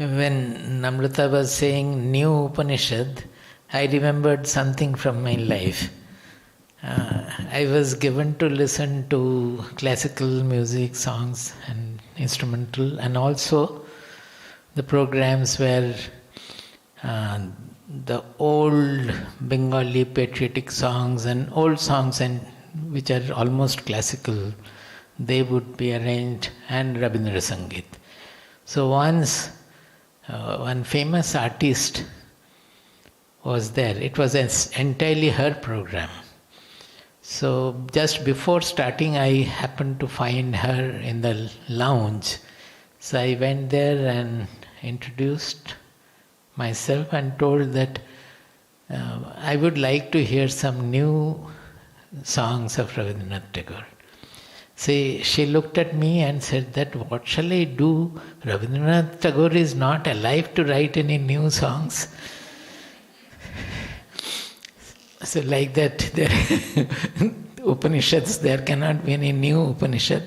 When Namrata was saying new Upanishad, I remembered something from my life. I was given to listen to classical music, songs and instrumental, and also the programs where the old Bengali patriotic songs and old songs and which are almost classical, they would be arranged, and Rabindra Sangeet. So once one famous artist was there. It was entirely her program. So just before starting, I happened to find her in the lounge. So I went there and introduced myself and told that I would like to hear some new songs of Rabindranath Tagore. See, she looked at me and said that, what shall I do? Rabindranath Tagore is not alive to write any new songs. So like that, there Upanishads, there cannot be any new Upanishad.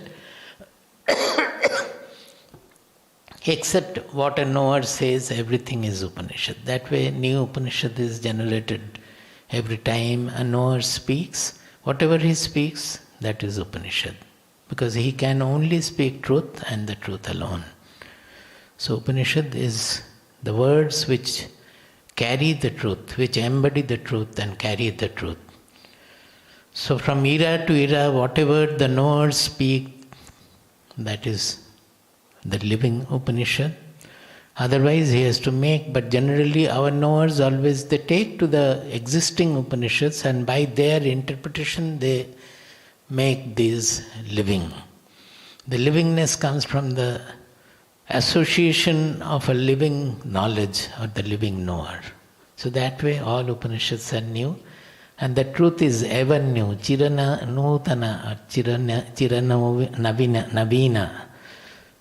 Except what a knower says, everything is Upanishad. That way, new Upanishad is generated every time a knower speaks. Whatever he speaks, that is Upanishad. Because he can only speak truth and the truth alone. So Upanishad is the words which carry the truth, which embody the truth and carry the truth. So from era to era, whatever the knowers speak, that is the living Upanishad. Otherwise he has to make, but generally our knowers always, they take to the existing Upanishads and by their interpretation they make these living. The livingness comes from the association of a living knowledge or the living knower. So that way all Upanishads are new and the truth is ever new. Chirana nutana or chirana navina.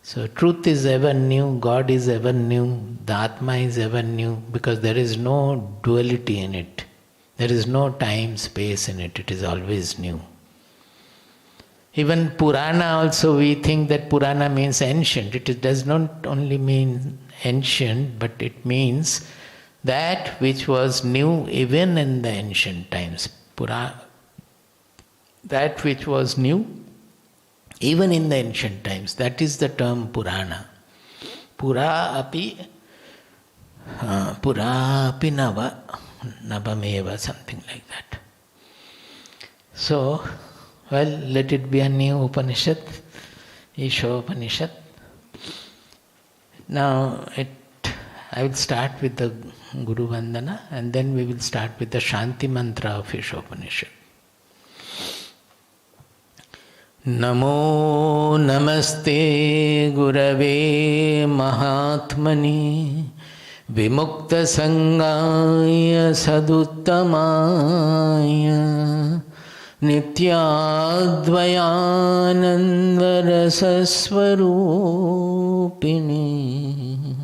So truth is ever new, God is ever new, the Atma is ever new because there is no duality in it. There is no time, space in it. It is always new. Even Purana also, we think that Purana means ancient. It does not only mean ancient, but it means that which was new even in the ancient times. That which was new even in the ancient times. That is the term Purana. Pura api nava, navameva, something like that. So, well, let it be a new Upanishad, Ishopanishad. Now, I will start with the Guru Vandana and then we will start with the Shanti Mantra of Ishopanishad. Namo Namaste Gurave Mahatmani Vimukta Sangaya Saduttamaya Nityadvayanandarasasvarupini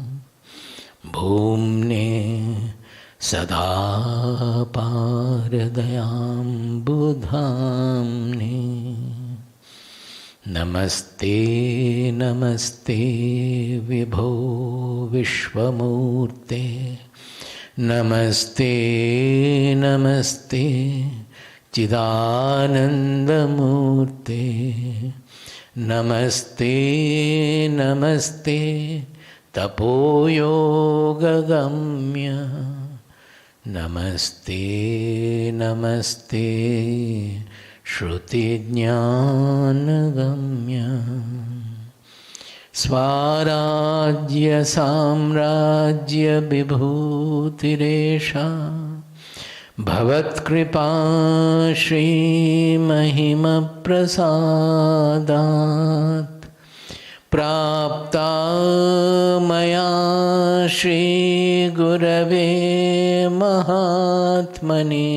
Bhumne Sada Paradayam Budhamne Namaste Namaste Vibho Vishwamurte Namaste Namaste Chidanandamurte Namaste Namaste Tapoyogagamya Namaste Namaste Shruti Jnanagamya Swarajya Samrajya Vibhutiresha Bhavat Kripa Shri Mahima Prasadat Prapta Maya Shri Gurave Mahatmane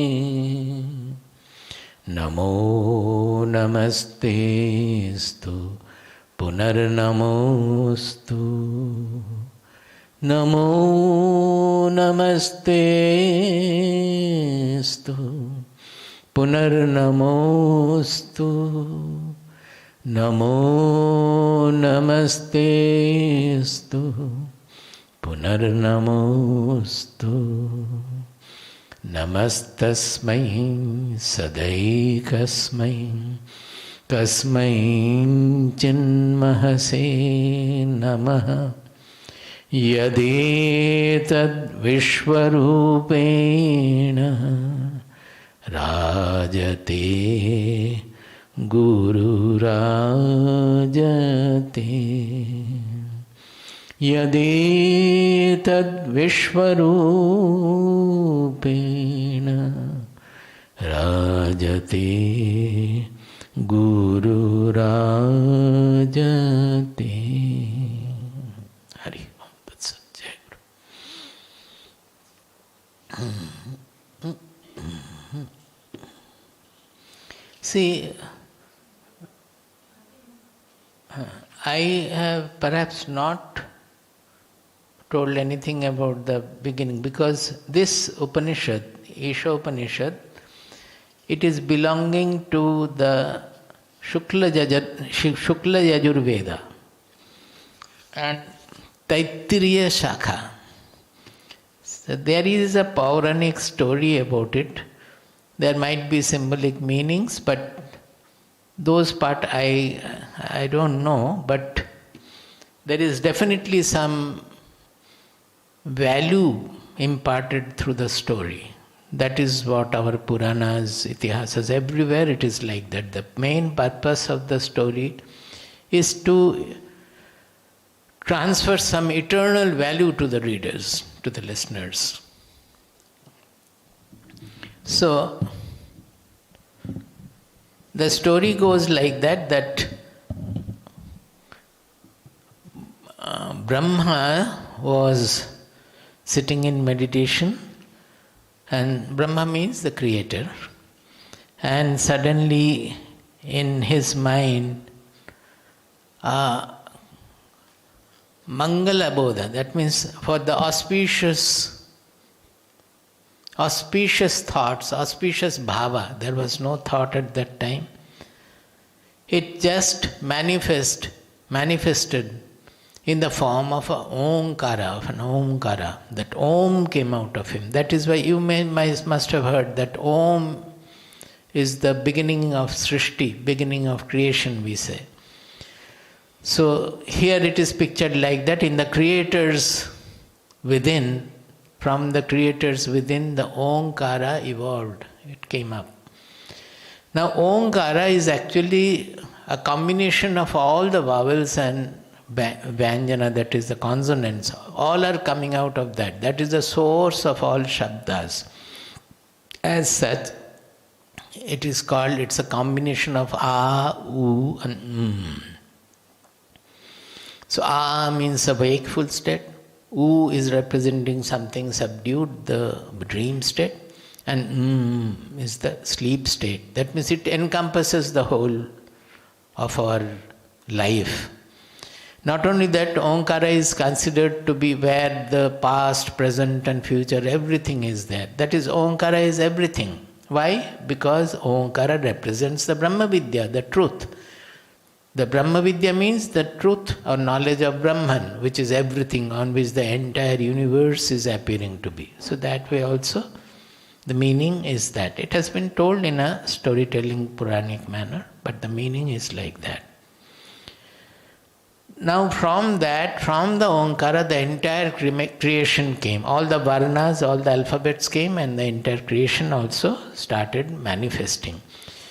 Namo Namastestu Punarnamostu Namo Namastestu Punarnamostu Namo Namastestu Punarnamostu Namastasmai Sadaikasmai Kasmai Chinmahase Namaha Yadetad Vishwarupena Rajate Guru Rajate Yadetad Vishwarupena Rajate Guru Rajate. Hari Om Tat Sat. Jai Guru. See, I have perhaps not told anything about the beginning because this Upanishad, Isha Upanishad, it is belonging to the Shukla Yajurveda and Taittiriya Shakha. So there is a Pauranic story about it. There might be symbolic meanings, but those part I don't know, but there is definitely some value imparted through the story. That is what our Puranas, Itihasas, everywhere it is like that. The main purpose of the story is to transfer some eternal value to the readers, to the listeners. So, the story goes like that Brahma was sitting in meditation, and Brahma means the creator, and suddenly in his mind Mangala Bodha, that means for the auspicious thoughts, auspicious bhava, there was no thought at that time. It just manifested in the form of an omkara. That om came out of him. That is why you must have heard that om is the beginning of srishti, beginning of creation, we say. So here it is pictured like that. In the creators within, from the creators within, the omkara evolved. It came up. Now omkara is actually a combination of all the vowels and vyanjana, that is the consonants, all are coming out of that. That is the source of all shabdas. As such, it is called, it's a combination of a, u and So a means a wakeful state, u is representing something subdued, the dream state, and is the sleep state. That means it encompasses the whole of our life. Not only that, Omkara is considered to be where the past, present and future, everything is there. That is, Omkara is everything. Why? Because Omkara represents the Brahma Vidya, the truth. The Brahma Vidya means the truth or knowledge of Brahman, which is everything, on which the entire universe is appearing to be. So that way also, the meaning is that. It has been told in a storytelling Puranic manner, but the meaning is like that. Now from that, from the Omkara, the entire creation came. All the Varnas, all the alphabets came, and the entire creation also started manifesting.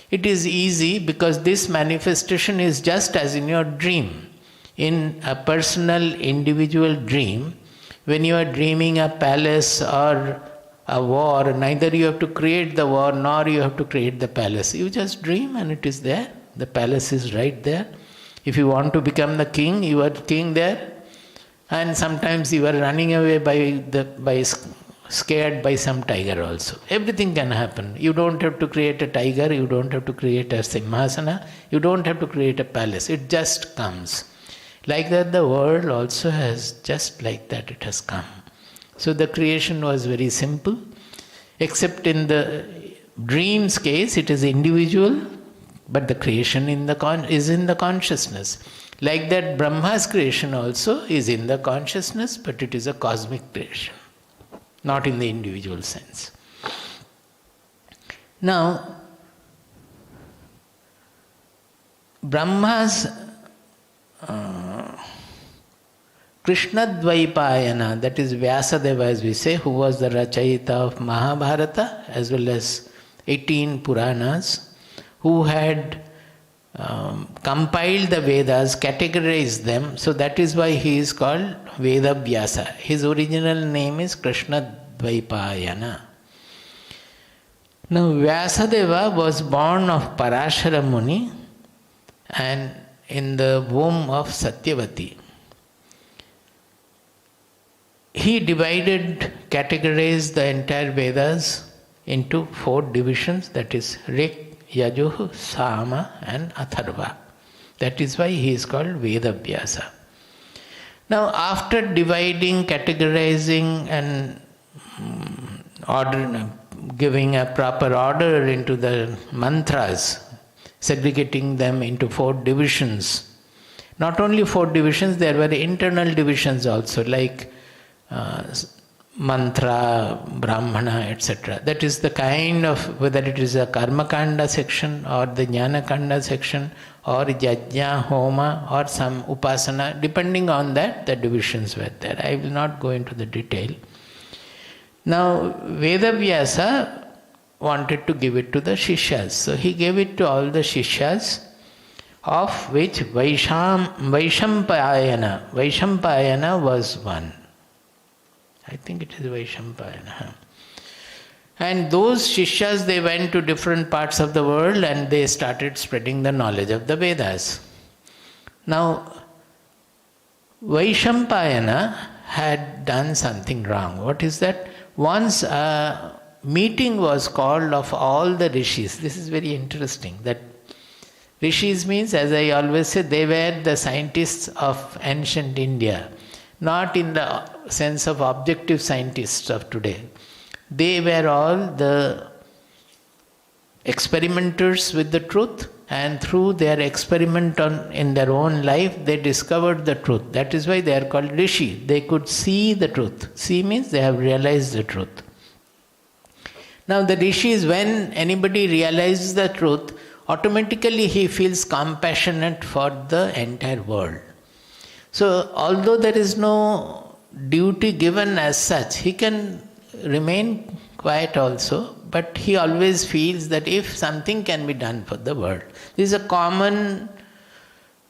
It is easy because this manifestation is just as in your dream. In a personal, individual dream, when you are dreaming a palace or a war, neither you have to create the war nor you have to create the palace. You just dream and it is there. The palace is right there. If you want to become the king, you are king there. And sometimes you are running away scared by some tiger also. Everything can happen. You don't have to create a tiger, you don't have to create a simhasana, you don't have to create a palace. It just comes. Like that, the world also has, just like that it has come. So the creation was very simple, except in the dream's case, it is individual, but the creation is in the consciousness. Like that, Brahma's creation also is in the consciousness, but it is a cosmic creation, not in the individual sense. Now, Brahma's Krishnadvaipayana, that is Vyasadeva as we say, who was the Rachayita of Mahabharata as well as 18 Puranas, who had compiled the Vedas, categorized them, so that is why he is called Veda Vyasa. His original name is Krishnadvaipayana. Now Vyasadeva was born of Parashara Muni and in the womb of Satyavati. He categorized the entire Vedas into 4 divisions, that is Rik, Yajuh, Sama and Atharva. That is why he is called Veda Vyasa. Now after dividing, categorizing and giving a proper order into the mantras, segregating them into 4 divisions. Not only 4 divisions, there were internal divisions also, like mantra, brahmana, etc. That is the kind of, whether it is a karma kanda section or the jnana kanda section or yajna, homa or some upasana, depending on that, the divisions were there. I will not go into the detail. Now, Vedavyasa wanted to give it to the Shishyas. So he gave it to all the Shishyas, of which Vaishampayana was one. I think it is Vaishampayana. And those Shishyas, they went to different parts of the world and they started spreading the knowledge of the Vedas. Now, Vaishampayana had done something wrong. What is that? Once a meeting was called of all the rishis. This is very interesting. That rishis means, as I always say, they were the scientists of ancient India. Not in the sense of objective scientists of today. They were all the experimenters with the truth, and through their experiment in their own life, they discovered the truth. That is why they are called rishi. They could see the truth. See means they have realized the truth. Now the rishis, when anybody realizes the truth, automatically he feels compassionate for the entire world. So although there is no duty given as such, he can remain quiet also, but he always feels that if something can be done for the world. This is a common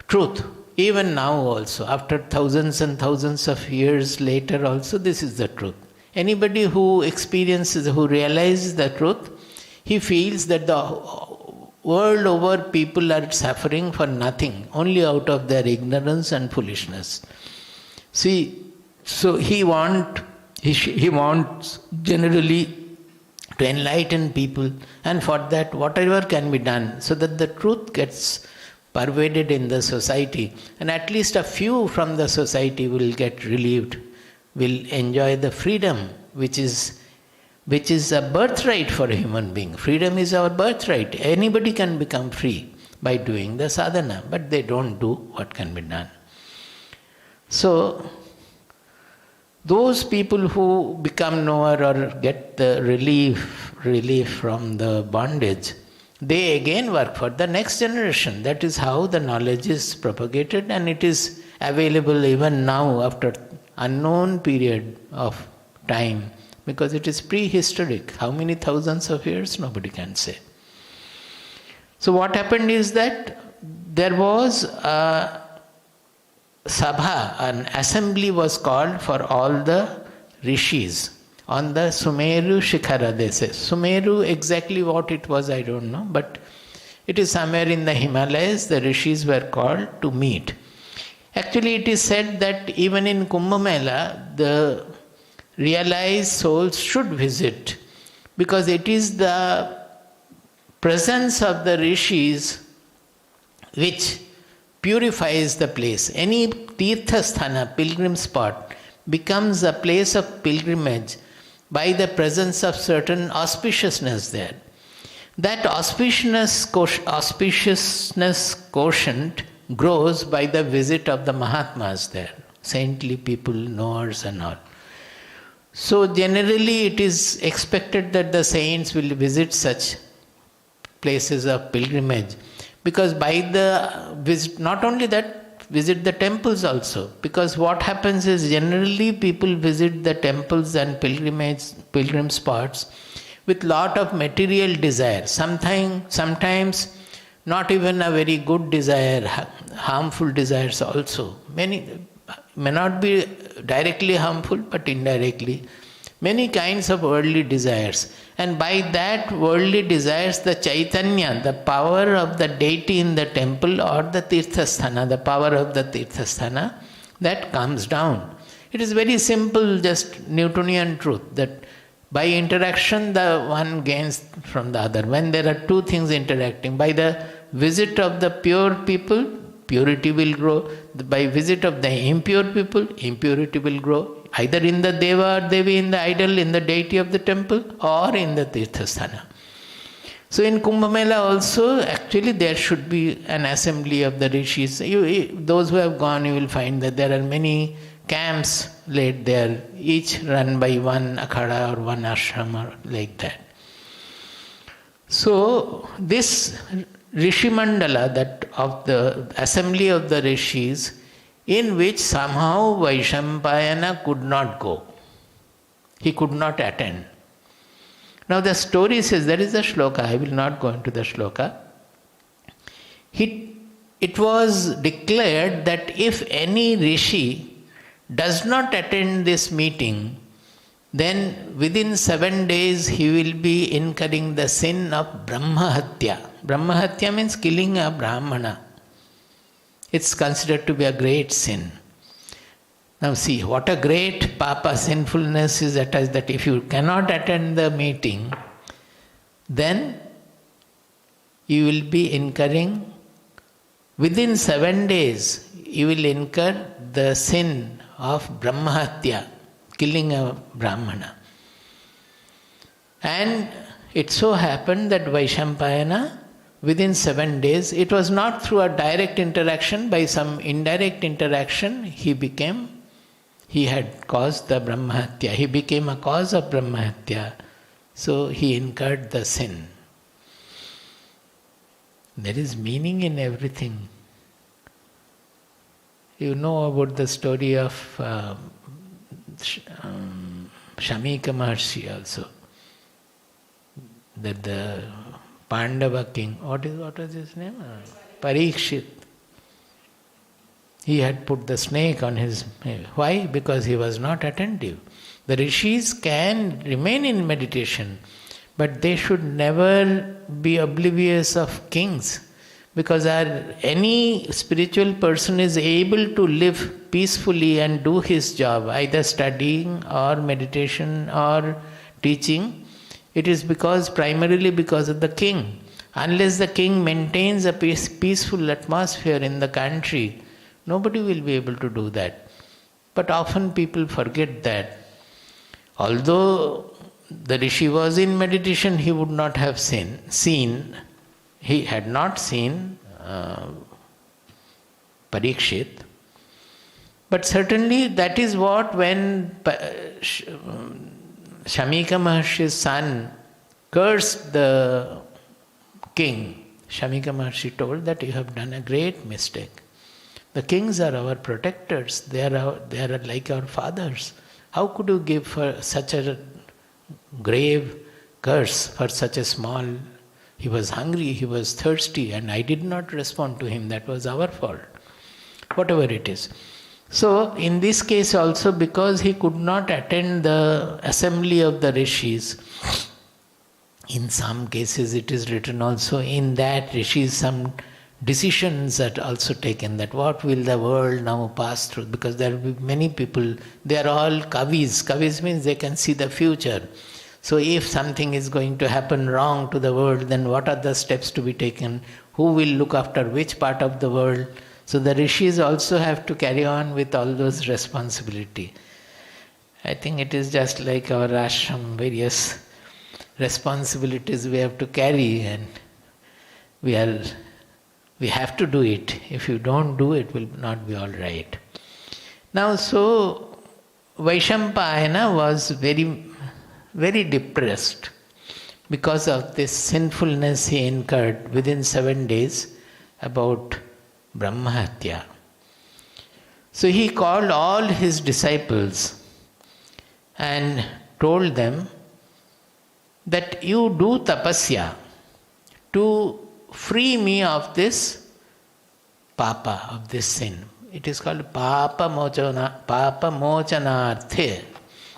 truth, even now also, after thousands and thousands of years later also, this is the truth. Anybody who experiences, who realizes the truth, he feels that the world over people are suffering for nothing, only out of their ignorance and foolishness. See, so he wants generally to enlighten people, and for that whatever can be done so that the truth gets pervaded in the society, and at least a few from the society will get relieved, will enjoy the freedom which is a birthright for a human being. Freedom is our birthright. Anybody can become free by doing the sadhana, but they don't do what can be done. So those people who become knower or get the relief from the bondage, they again work for the next generation. That is how the knowledge is propagated, and it is available even now after unknown period of time, because it is prehistoric. How many thousands of years? Nobody can say. So what happened is that there was a sabha, an assembly was called for all the rishis on the Sumeru Shikhara, they say. Sumeru, exactly what it was, I don't know, but it is somewhere in the Himalayas. The rishis were called to meet. Actually, it is said that even in Kumbh Mela, the realized souls should visit, because it is the presence of the rishis which purifies the place. Any Tirtha Sthana, pilgrim spot, becomes a place of pilgrimage by the presence of certain auspiciousness there. That auspiciousness quotient grows by the visit of the Mahatmas there, saintly people, knowers and all. So generally it is expected that the saints will visit such places of pilgrimage, because by the visit, not only that, visit the temples also, because what happens is generally people visit the temples and pilgrim spots with lot of material desire, sometimes not even a very good desire, harmful desires also. Many may not be directly harmful, but indirectly. Many kinds of worldly desires. And by that worldly desires, the Chaitanya, the power of the deity in the temple or the Tirthasthana, the power of the Tirthasthana, that comes down. It is very simple, just Newtonian truth, that by interaction the one gains from the other. When there are two things interacting, by the visit of the pure people, purity will grow. By visit of the impure people, impurity will grow. Either in the Deva or Devi, in the idol, in the deity of the temple, or in the Tirthasthana. So in Kumbh Mela also, actually there should be an assembly of the rishis. Those who have gone, you will find that there are many camps laid there, each run by one akhada or one ashram or like that. So this Rishi Mandala, that of the assembly of the rishis, in which somehow Vaishampayana could not go. He could not attend. Now the story says, there is a shloka, I will not go into the shloka. It was declared that if any rishi does not attend this meeting, then within 7 days he will be incurring the sin of Brahmahatya. Brahmahatya means killing a Brahmana. It's considered to be a great sin. Now see, what a great papa, sinfulness is attached, that if you cannot attend the meeting, then you will be incurring, within 7 days, you will incur the sin of Brahmahatya, killing a Brahmana. And it so happened that Vaishampayana, within 7 days, it was not through a direct interaction, by some indirect interaction, he had caused the Brahmahatya. He became a cause of Brahmahatya. So he incurred the sin. There is meaning in everything. You know about the story of Shamika Maharshi also. That the Pandava king, what was his name? Parikshit. He had put the snake on his head. Why? Because he was not attentive. The rishis can remain in meditation, but they should never be oblivious of kings. Because any spiritual person is able to live peacefully and do his job, either studying or meditation or teaching, it is primarily because of the king. Unless the king maintains a peaceful atmosphere in the country, nobody will be able to do that. But often people forget that. Although the rishi was in meditation, he would not have seen. He had not seen Parikshit. But certainly that is what, when Shamika Maharshi's son cursed the king, Shamika Maharshi told that you have done a great mistake. The kings are our protectors. They are like our fathers. How could you give for such a grave curse for such a small? He was hungry, he was thirsty, and I did not respond to him. That was our fault. Whatever it is. So, in this case also, because he could not attend the assembly of the rishis, in some cases it is written also, in that rishis some decisions are also taken, that what will the world now pass through, because there will be many people, they are all kavis. Kavis means they can see the future. So if something is going to happen wrong to the world, then what are the steps to be taken? Who will look after which part of the world? So the rishis also have to carry on with all those responsibility. I think it is just like our ashram, various responsibilities we have to carry, and we We have to do it. If you don't do it, will not be all right. Now, so Vaishampayana was very, very depressed because of this sinfulness he incurred within 7 days about Brahmahatya. So he called all his disciples and told them that you do tapasya to free me of this papa, of this sin. It is called papa mochanarthe.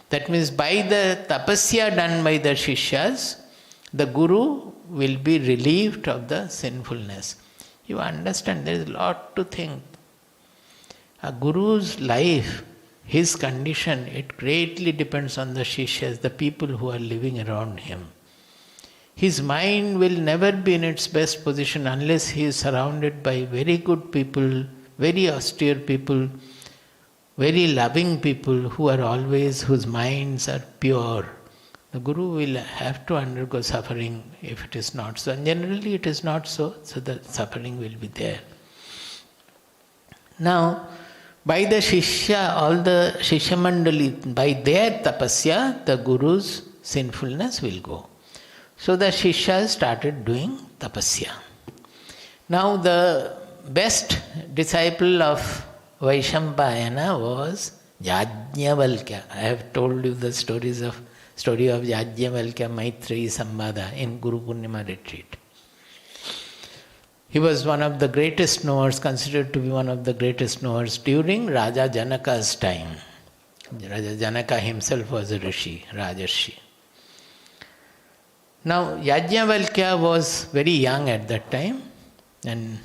That means by the tapasya done by the shishyas, the guru will be relieved of the sinfulness. You understand, there is a lot to think. A guru's life, his condition, it greatly depends on the shishyas, the people who are living around him. His mind will never be in its best position unless he is surrounded by very good people, very austere people, very loving people who are always, whose minds are pure. The guru will have to undergo suffering if it is not so. And generally it is not so, so the suffering will be there. Now, by the Shishya, all the Shishya Mandali, by their tapasya, the guru's sinfulness will go. So the Shishyas started doing tapasya. Now the best disciple of Vaishampayana was Yajnavalkya. I have told you the story of Yajnavalkya Maitreyi Samvada in Guru Purnima retreat. He was one of the greatest knowers, considered to be one of the greatest knowers during Raja Janaka's time. Raja Janaka himself was a rishi, Rajarshi. Now Yajnavalkya was very young at that time, and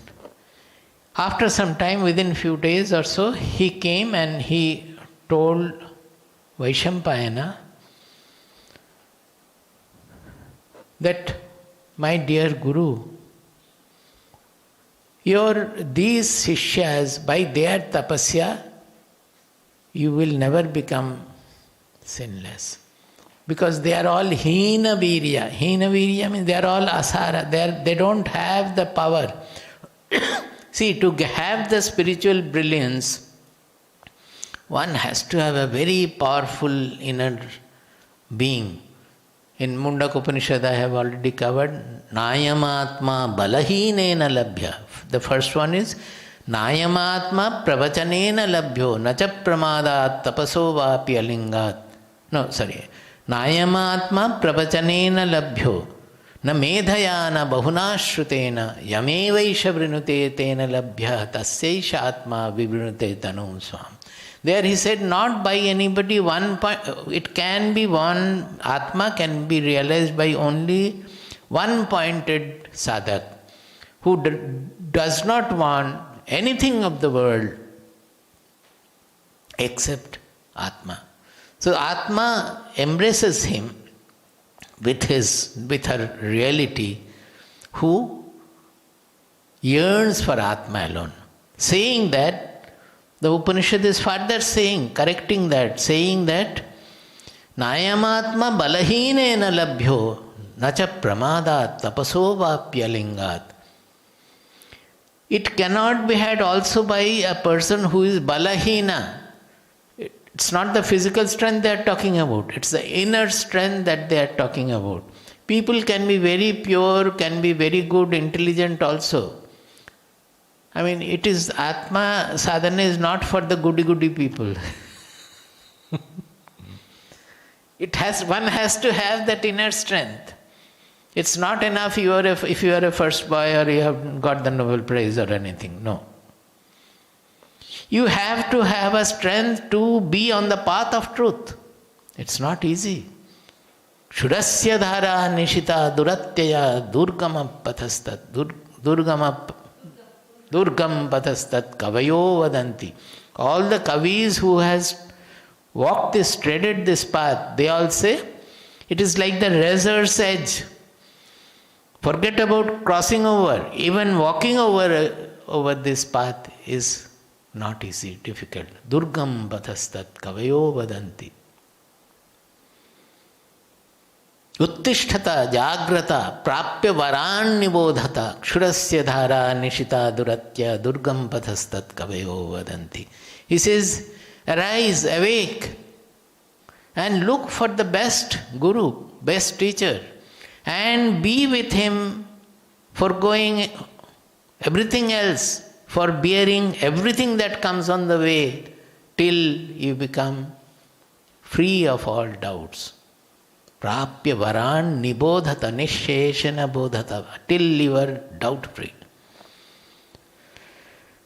after some time, within few days or so, he came and he told Vaishampayana that, my dear Guru, these Shishyas, by their tapasya, you will never become sinless. Because they are all Hina Virya. Hina Virya means they are all Asara. They don't have the power. See, to have the spiritual brilliance, one has to have a very powerful inner being. In Mundak Upanishad I have already covered, Nayamatma Balahinena Labhya. The first one is, Nayamatma Pravachanena Labhyo Nacha Pramadat Tapaso Vapi Alingat. Nayamatma Pravachanena Labhyo Na Medhayana Bahunashrutena Yamevaisha Vrinute Tena Labhya Tasyaisha Atma Vivrinute Tanum Swam. There he said, not by anybody, it can be one, Atma can be realized by only one-pointed sadhak who does not want anything of the world except Atma. So Atma embraces him with her reality, who yearns for Atma alone. Saying that, the Upanishad is further saying, correcting that, saying that Nayamatma Balahinena Labhyo Nacha Pramadat Tapaso Vapyalingat. It cannot be had also by a person who is Balahina. It's not the physical strength they are talking about, it's the inner strength that they are talking about. People can be very pure, can be very good, intelligent also. I mean, it is Atma sadhana is not for the goody-goody people. One has to have that inner strength. It's not enough if you are a first boy or you have got the Nobel Prize or anything. No. You have to have a strength to be on the path of truth. It's not easy. Shudasya dhara nishita duratyaya durgama pathastat Durgam pathastat kavayo vadanti. All the kavis who has treaded this path, they all say, it is like the razor's edge. Forget about crossing over. Even walking over this path is not easy, difficult. Durgam pathastat kavayo vadanti. Uttishtata jagrata prapya varan nibodhata kshurasya dhara nishita duratya durgam pathastat kavayo vadanti. He says, arise, awake, and look for the best guru, best teacher, and be with him, foregoing everything else, for bearing everything that comes on the way, till you become free of all doubts. Prapya varan nibodhata nisheshana bodhata, till you are doubt free.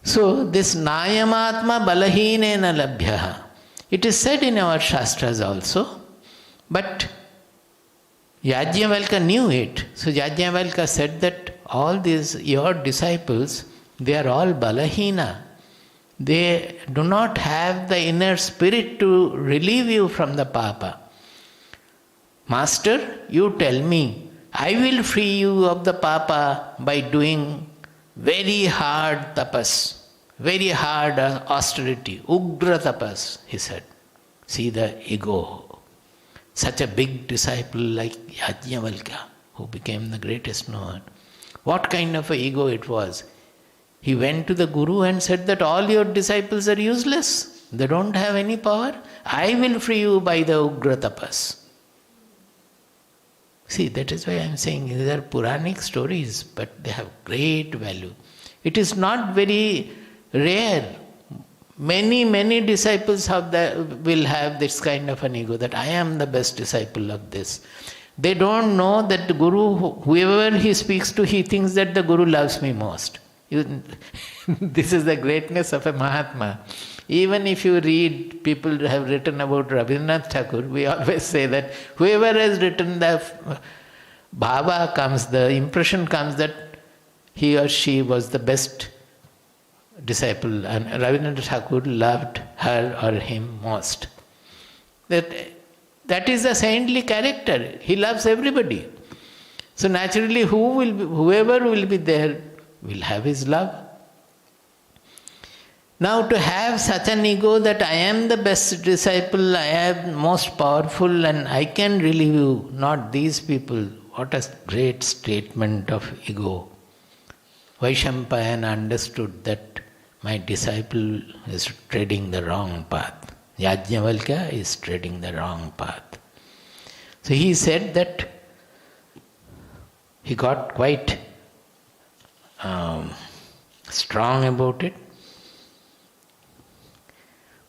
So this nayamatma balahinena labhyaha, it is said in our Shastras also, but Yajnavalkya knew it. So Yajnavalkya said that all these, your disciples, they are all balahina. They do not have the inner spirit to relieve you from the papa. Master, you tell me, I will free you of the papa by doing very hard tapas, very hard austerity, ugra tapas, he said. See the ego. Such a big disciple like Yajnavalkya, who became the greatest knower. What kind of a ego it was? He went to the Guru and said that all your disciples are useless. They don't have any power. I will free you by the ugra tapas. See, that is why I am saying these are Puranic stories, but they have great value. It is not very rare. Many disciples will have this kind of an ego, that I am the best disciple of this. They don't know that the Guru, whoever he speaks to, he thinks that the Guru loves me most. This is the greatness of a Mahatma. Even if you read, people have written about Rabindranath Thakur, we always say that whoever has written the bhava comes, the impression comes that he or she was the best disciple, and Rabindranath Thakur loved her or him most. That is a saintly character. He loves everybody. So naturally, whoever will be there will have his love. Now to have such an ego that I am the best disciple, I am most powerful and I can relieve you, not these people. What a great statement of ego. Vaishampayana understood that my disciple is treading the wrong path. Yajnavalkya is treading the wrong path. So he said that he got quite strong about it.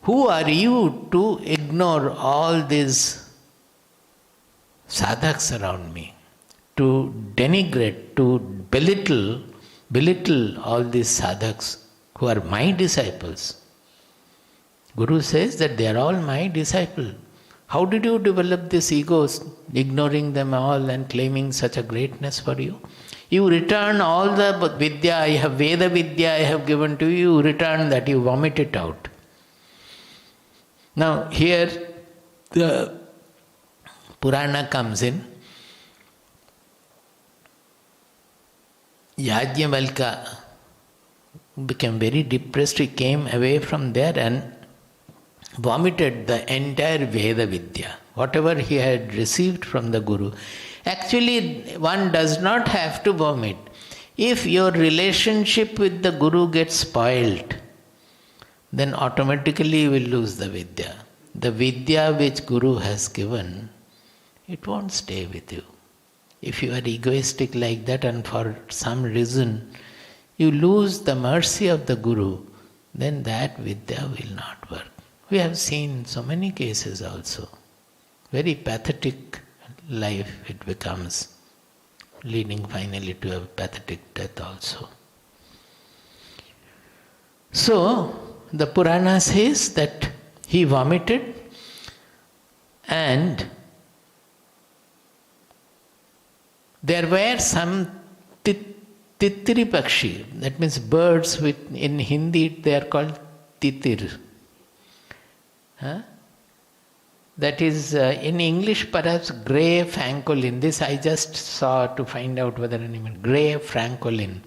Who are you to ignore all these sadhaks around me? To denigrate, to belittle all these sadhaks who are my disciples. Guru says that they are all my disciples. How did you develop this ego, ignoring them all and claiming such a greatness for you? You return all the vidya, Veda vidya I have given to you, you return that, you vomit it out. Now here the Purana comes in. Yajnavalkya became very depressed. He came away from there and vomited the entire Veda Vidya, whatever he had received from the Guru. Actually, one does not have to vomit. If your relationship with the Guru gets spoiled, then automatically you will lose the Vidya. The Vidya which Guru has given, it won't stay with you. If you are egoistic like that and for some reason you lose the mercy of the Guru, then that Vidya will not work. We have seen so many cases also. Very pathetic life it becomes, leading finally to a pathetic death also. So, the Purana says that he vomited and there were some titri pakshi, that means birds with, in Hindi they are called titir. That is in English perhaps grey francolin. This I just saw to find out whether anyone, grey francolin.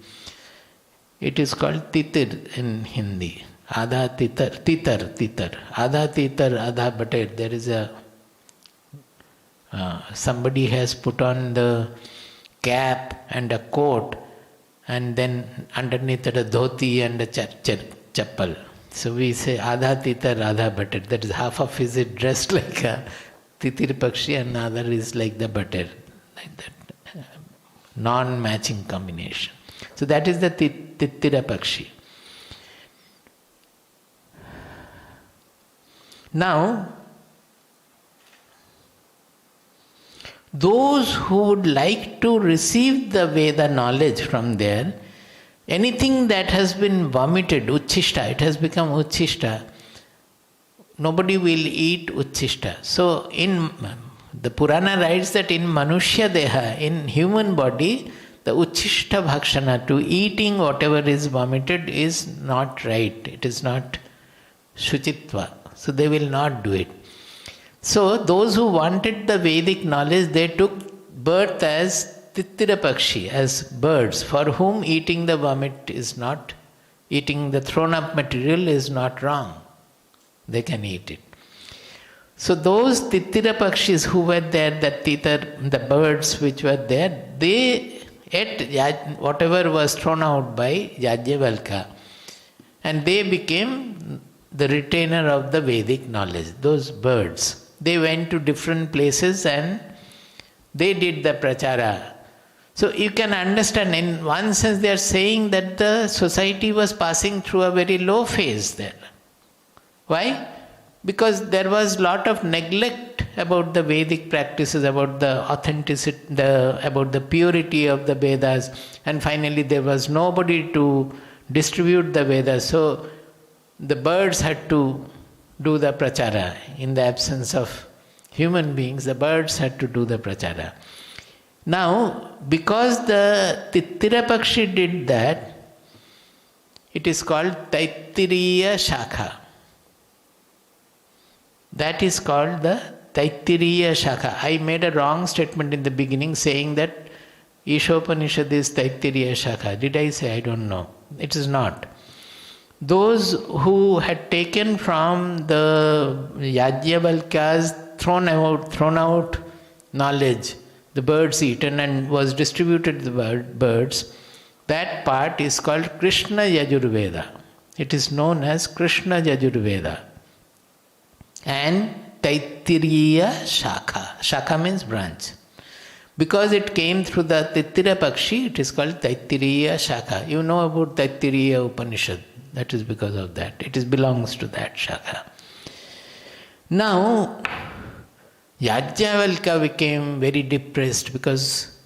It is called titir in Hindi. Adha titar. Adha titar, adha bater. There is a Somebody has put on the cap and a coat, and then underneath it a dhoti and a chappal. So we say Adha Tita Radha Bhatter. That is, half of is it dressed like a Titir Pakshi and other is like the Bhatter. Like that. Non-matching combination. So that is the Titira Pakshi. Now, those who would like to receive the Veda knowledge from there, anything that has been vomited, uchishta, it has become uchishta, nobody will eat uchishta. So in the Purana writes that in Manushya Deha, in human body, the uchishta bhakshana, to eating whatever is vomited, is not right. It is not shuchitva. So they will not do it. So those who wanted the Vedic knowledge, they took birth as Titira Pakshi, as birds, for whom eating the vomit is not, eating the thrown up material is not wrong. They can eat it. So those Titira Pakshis who were there, the birds which were there, they ate whatever was thrown out by Yajnavalkya, and they became the retainer of the Vedic knowledge, those birds. They went to different places and they did the prachara. So you can understand, in one sense they are saying that the society was passing through a very low phase there. Why? Because there was lot of neglect about the Vedic practices, about the authenticity, about the purity of the Vedas, and finally there was nobody to distribute the Vedas. So the birds had to do the prachara. In the absence of human beings, the birds had to do the prachara. Now, because the Titira Pakshi did that, it is called Taittiriya Shakha. That is called the Taittiriya Shakha. I made a wrong statement in the beginning saying that Ishopanishad is Taittiriya Shakha. Did I say? I don't know. It is not. Those who had taken from the Yajnavalkya's thrown out knowledge, the birds eaten and was distributed to the birds, that part is called Krishna Yajurveda. It is known as Krishna Yajurveda. And Taittiriya Shakha. Shakha means branch. Because it came through the Titira Pakshi, it is called Taittiriya Shakha. You know about Taittiriya Upanishad. That is because of that. It belongs to that Shakha. Now, Yajnavalkya became very depressed because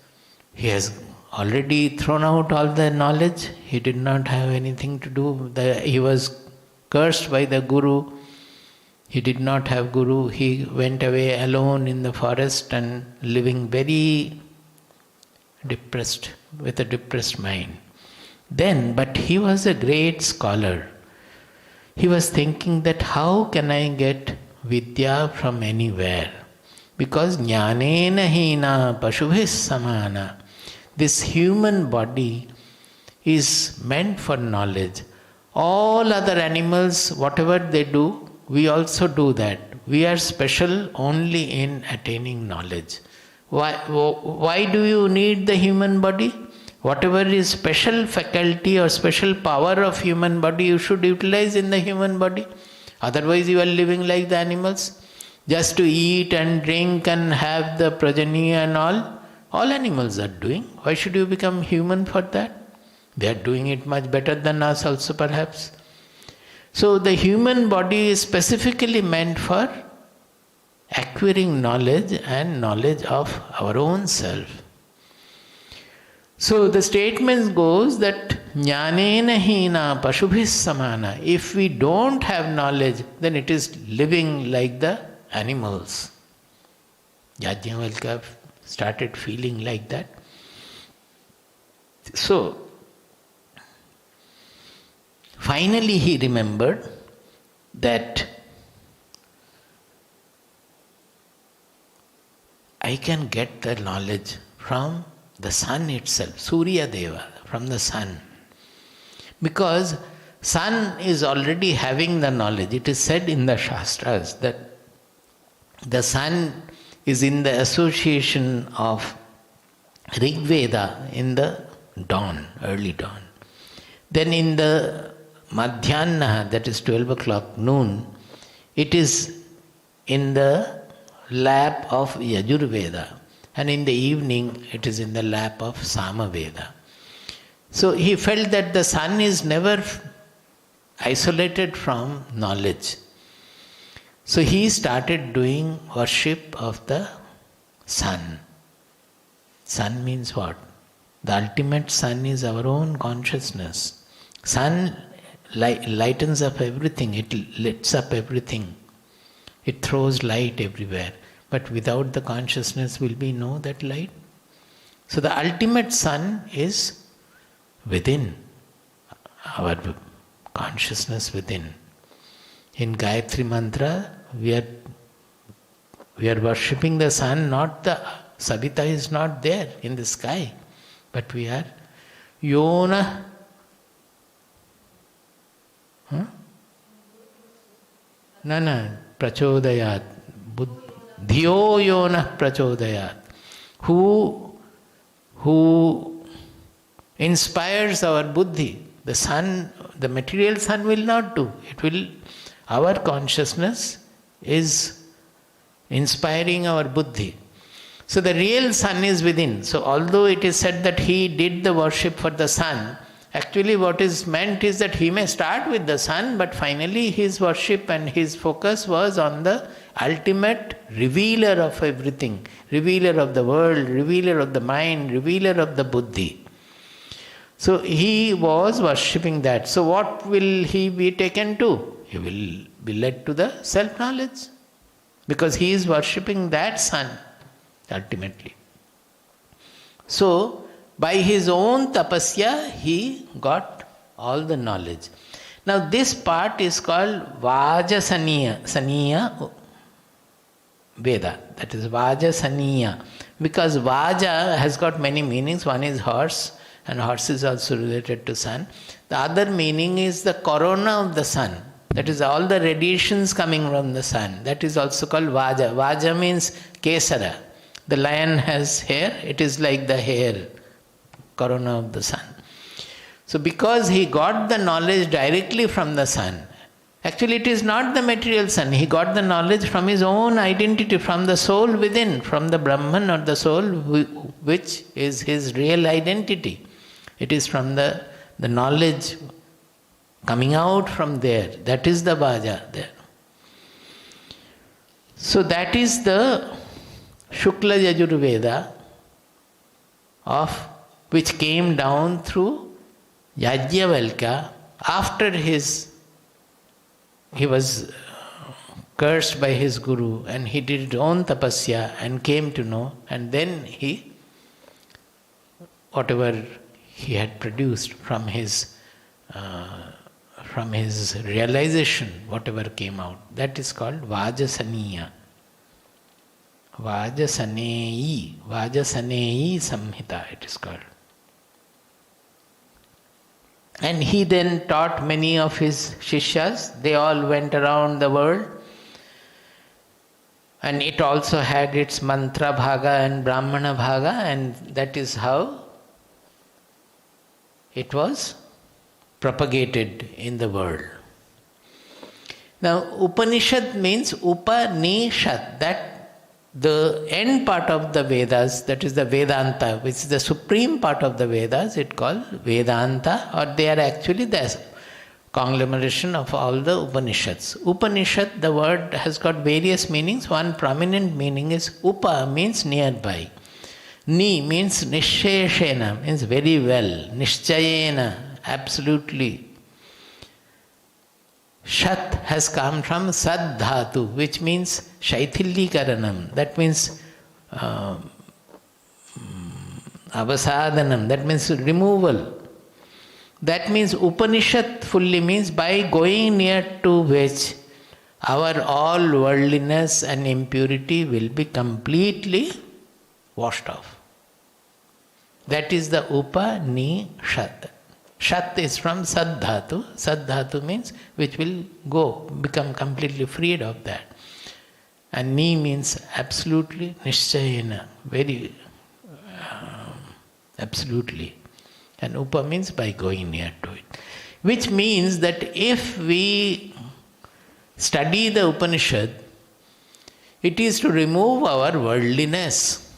he has already thrown out all the knowledge. He did not have anything to do. He was cursed by the Guru. He did not have Guru. He went away alone in the forest and living very depressed, with a depressed mind. But he was a great scholar. He was thinking that how can I get Vidya from anywhere? Because jnanena hina pashubhis samana. This human body is meant for knowledge. All other animals, whatever they do, we also do that. We are special only in attaining knowledge. Why do you need the human body? Whatever is special faculty or special power of human body, you should utilize in the human body. Otherwise you are living like the animals. Just to eat and drink and have the progeny and all animals are doing. Why should you become human for that? They are doing it much better than us also perhaps. So the human body is specifically meant for acquiring knowledge and knowledge of our own self. So the statement goes that jnanena hina pashubhis samana. If we don't have knowledge, then it is living like the animals. Yajnavalkya started feeling like that. So, finally he remembered that I can get the knowledge from the sun itself, Surya Deva, from the sun. Because sun is already having the knowledge. It is said in the Shastras that the sun is in the association of Rig Veda in the dawn, early dawn. Then in the Madhyana, that is 12 o'clock noon, it is in the lap of Yajurveda. And in the evening, it is in the lap of Samaveda. So he felt that the sun is never isolated from knowledge. So he started doing worship of the sun. Sun means what? The ultimate sun is our own consciousness. Sun lightens up everything, it lights up everything. It throws light everywhere. But without the consciousness, will we know that light? So the ultimate sun is within, our consciousness within. In Gayatri Mantra, we are worshipping the sun, not the Savita is not there in the sky, but we are Yona. Prachodayat. Dhyo Yona Prachodayat. Who inspires our buddhi. The sun, the material sun will not do. Our consciousness is inspiring our buddhi. So the real sun is within. So although it is said that he did the worship for the sun, actually what is meant is that he may start with the sun, but finally his worship and his focus was on the ultimate revealer of everything, revealer of the world, revealer of the mind, revealer of the buddhi. So he was worshipping that. So what will he be taken to? He will be led to the self-knowledge, because he is worshipping that sun ultimately. So by his own tapasya, he got all the knowledge. Now this part is called Saniya Veda. That is Saniya. Because Vaja has got many meanings. One is horse, and horse is also related to sun. The other meaning is the corona of the sun. That is all the radiations coming from the sun. That is also called Vaja. Vaja means Kesara. The lion has hair, it is like the hair, corona of the sun. So because he got the knowledge directly from the sun, actually it is not the material sun, he got the knowledge from his own identity, from the soul within, from the Brahman or the soul which is his real identity. It is from the knowledge coming out from there. That is the Vaja there. So that is the Shukla Yajurveda which came down through Yajnavalkya after he was cursed by his guru, and he did his own tapasya and came to know, and then whatever he had produced from his realization, whatever came out, that is called Vajasaniya. Vajasaneyi Samhita it is called. And he then taught many of his Shishyas. They all went around the world. And it also had its Mantra Bhaga and Brahmana Bhaga, and that is how it was propagated in the world. Now Upanishad means Upanishad, that the end part of the Vedas, that is the Vedanta, which is the supreme part of the Vedas, it called Vedanta, or they are actually the conglomeration of all the Upanishads. Upanishad, the word has got various meanings. One prominent meaning is Upa means nearby. Ni means Nisheshena, means very well. Nishchayena, absolutely. Shat has come from Saddhatu, which means Shaithillikaranam, that means Avasadanam, that means removal. That means Upanishad fully means by going near to which our all worldliness and impurity will be completely washed off. That is the Upanishad. Shat is from Saddhatu. Saddhatu means which will become completely freed of that. And ni means absolutely, nishchayena, very absolutely. And upa means by going near to it. Which means that if we study the Upanishad, it is to remove our worldliness.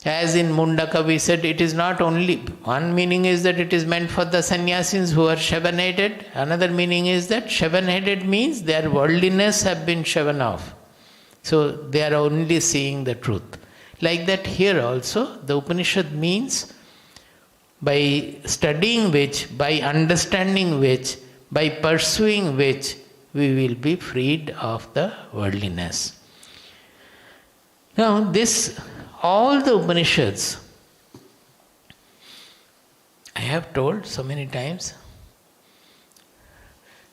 As in Mundaka we said, it is not only, one meaning is that it is meant for the sannyasis who are shaven-headed. Another meaning is that shaven-headed means their worldliness have been shaven off. So they are only seeing the truth. Like that here also, the Upanishad means by studying which, by understanding which, by pursuing which, we will be freed of the worldliness. Now this, all the Upanishads, I have told so many times,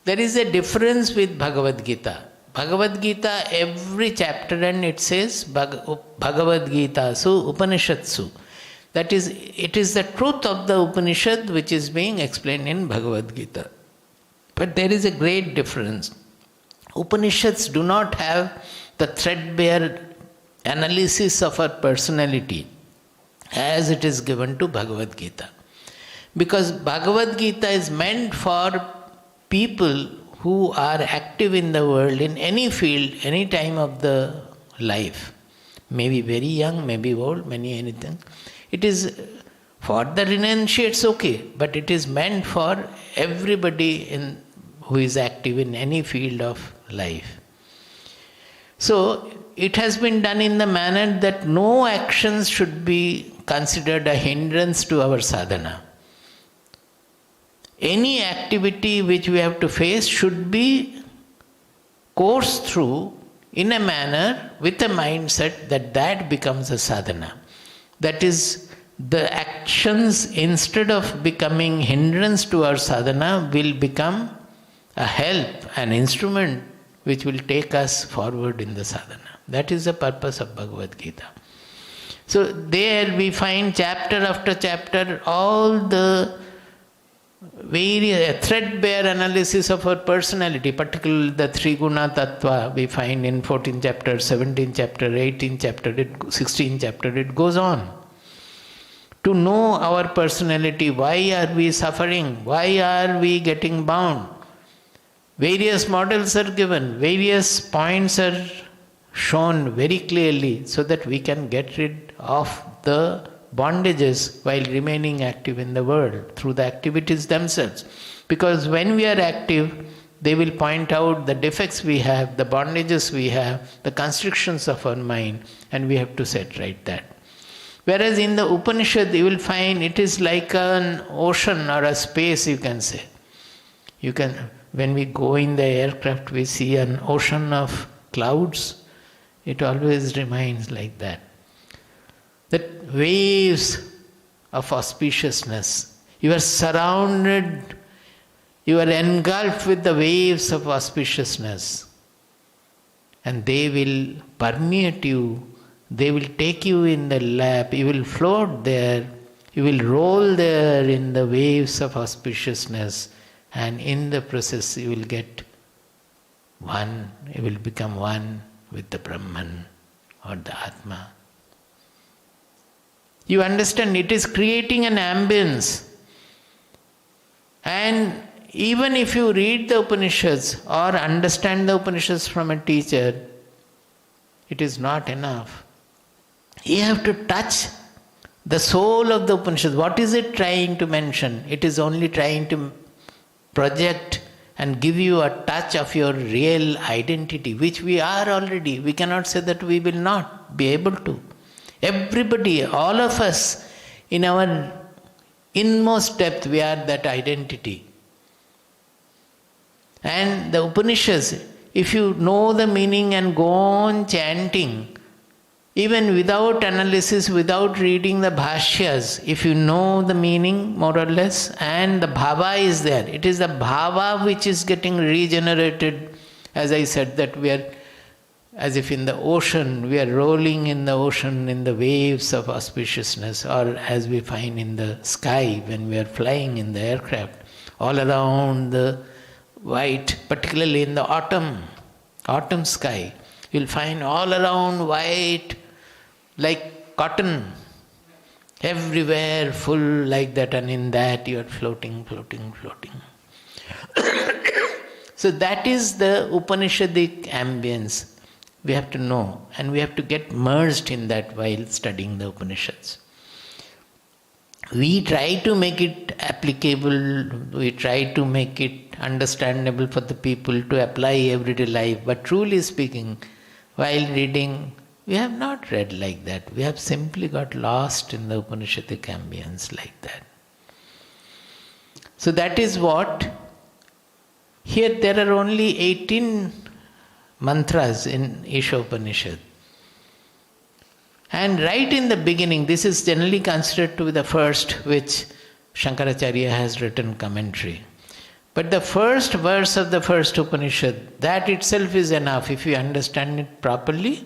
there is a difference with Bhagavad Gita. Bhagavad Gita, every chapter end it says Bhagavad Gita su Upanishadsu. That is, it is the truth of the Upanishad which is being explained in Bhagavad Gita. But there is a great difference. Upanishads do not have the threadbare analysis of our personality as it is given to Bhagavad Gita. Because Bhagavad Gita is meant for people who are active in the world in any field, any time of the life. Maybe very young, maybe old, anything. It is for the renunciates, okay, but it is meant for everybody who is active in any field of life. So it has been done in the manner that no actions should be considered a hindrance to our sadhana. Any activity which we have to face should be coursed through in a manner with a mindset that becomes a sadhana. That is, the actions instead of becoming hindrance to our sadhana will become a help, an instrument which will take us forward in the sadhana. That is the purpose of Bhagavad Gita. So there we find chapter after chapter all the various threadbare analysis of our personality, particularly the three guna tattva we find in 14th chapter, 17th chapter, 18th chapter, 16th chapter, it goes on. To know our personality, why are we suffering, why are we getting bound? Various models are given, various points are shown very clearly so that we can get rid of the bondages while remaining active in the world through the activities themselves. Because when we are active, they will point out the defects we have, the bondages we have, the constrictions of our mind, and we have to set right that. Whereas in the Upanishad, you will find it is like an ocean or a space, you can say. When we go in the aircraft, we see an ocean of clouds. It always remains like that. That waves of auspiciousness. You are surrounded, you are engulfed with the waves of auspiciousness. And they will permeate you. They will take you in the lap. You will float there. You will roll there in the waves of auspiciousness. And in the process, you will get one. You will become one with the Brahman or the Atma. You understand, it is creating an ambience. And even if you read the Upanishads or understand the Upanishads from a teacher, it is not enough. You have to touch the soul of the Upanishads. What is it trying to mention? It is only trying to project and give you a touch of your real identity, which we are already. We cannot say that we will not be able to. Everybody, all of us, in our inmost depth, we are that identity. And the Upanishads, if you know the meaning and go on chanting, even without analysis, without reading the bhashyas, if you know the meaning more or less, and the bhava is there, it is the bhava which is getting regenerated. As I said, that we are, as if in the ocean, we are rolling in the ocean in the waves of auspiciousness, or as we find in the sky when we are flying in the aircraft, all around the white, particularly in the autumn sky. You'll find all around white, like cotton, everywhere full like that, and in that you are floating. So that is the Upanishadic ambience. We have to know, and we have to get merged in that while studying the Upanishads. We try to make it applicable, we try to make it understandable for the people to apply everyday life, but truly speaking, while reading, we have not read like that. We have simply got lost in the Upanishadic ambience like that. So that is what, here there are only 18 mantras in Isha Upanishad. And right in the beginning, this is generally considered to be the first which Shankaracharya has written commentary. But the first verse of the first Upanishad, that itself is enough. If you understand it properly,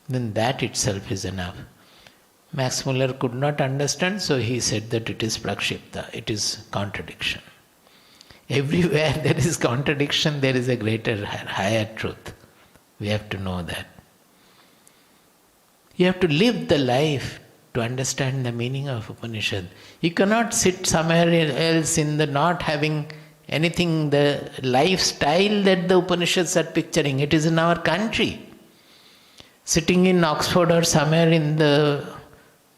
then that itself is enough. Max Muller could not understand, so he said that it is prakshipta, it is contradiction. Everywhere there is contradiction, there is a greater, higher truth. We have to know that. You have to live the life to understand the meaning of Upanishad. You cannot sit somewhere else in the not having anything, the lifestyle that the Upanishads are picturing. It is in our country. Sitting in Oxford or somewhere in the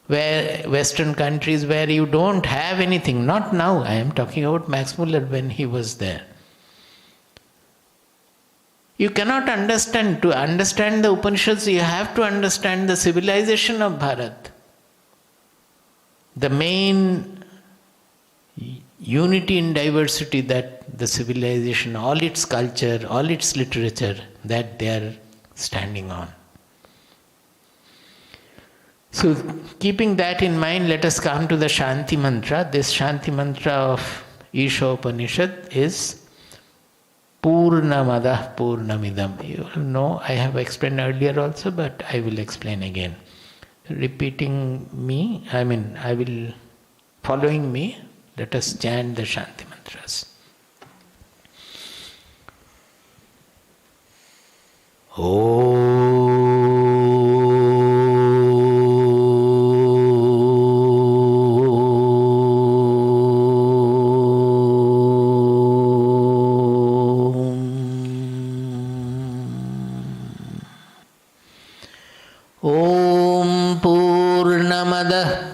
Western countries where you don't have anything. Not now. I am talking about Max Muller when he was there. You cannot understand. To understand the Upanishads, you have to understand the civilization of Bharat. The main unity in diversity that the civilization, all its culture, all its literature, that they are standing on. So, keeping that in mind, let us come to the Shanti Mantra. This Shanti Mantra of Isha Upanishad is Poornamada Poornamidam. You will know, I have explained earlier also, but I will explain again. Repeating me, following me, let us chant the Shanti Mantras.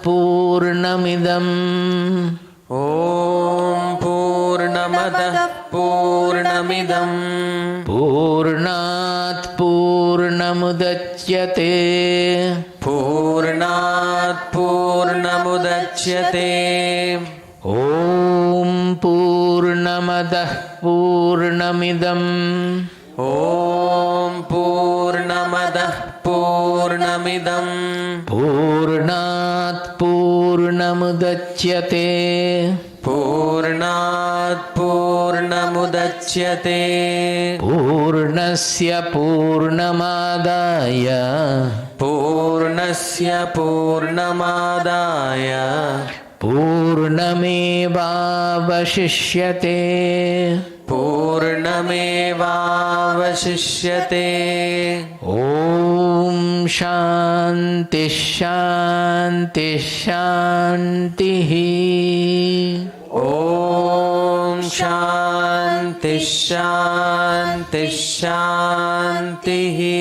Poornamidam. Om Poornamadah Poornamidam. Poornat Poornamudachyate. Poornat Poornamudachyate. Om Poornamadah Poornamidam. Om Poornamadah Poornamidam. Poornat Poornamudachyate. Poornat Poornamudachyate. Poornasya Poornamadaya. Poornasya Poornamadaya. Poornamevavashishyate. Poornamevavashishyate. Om Shanti Shanti Shantihi. Om Shanti Shanti Shantihi.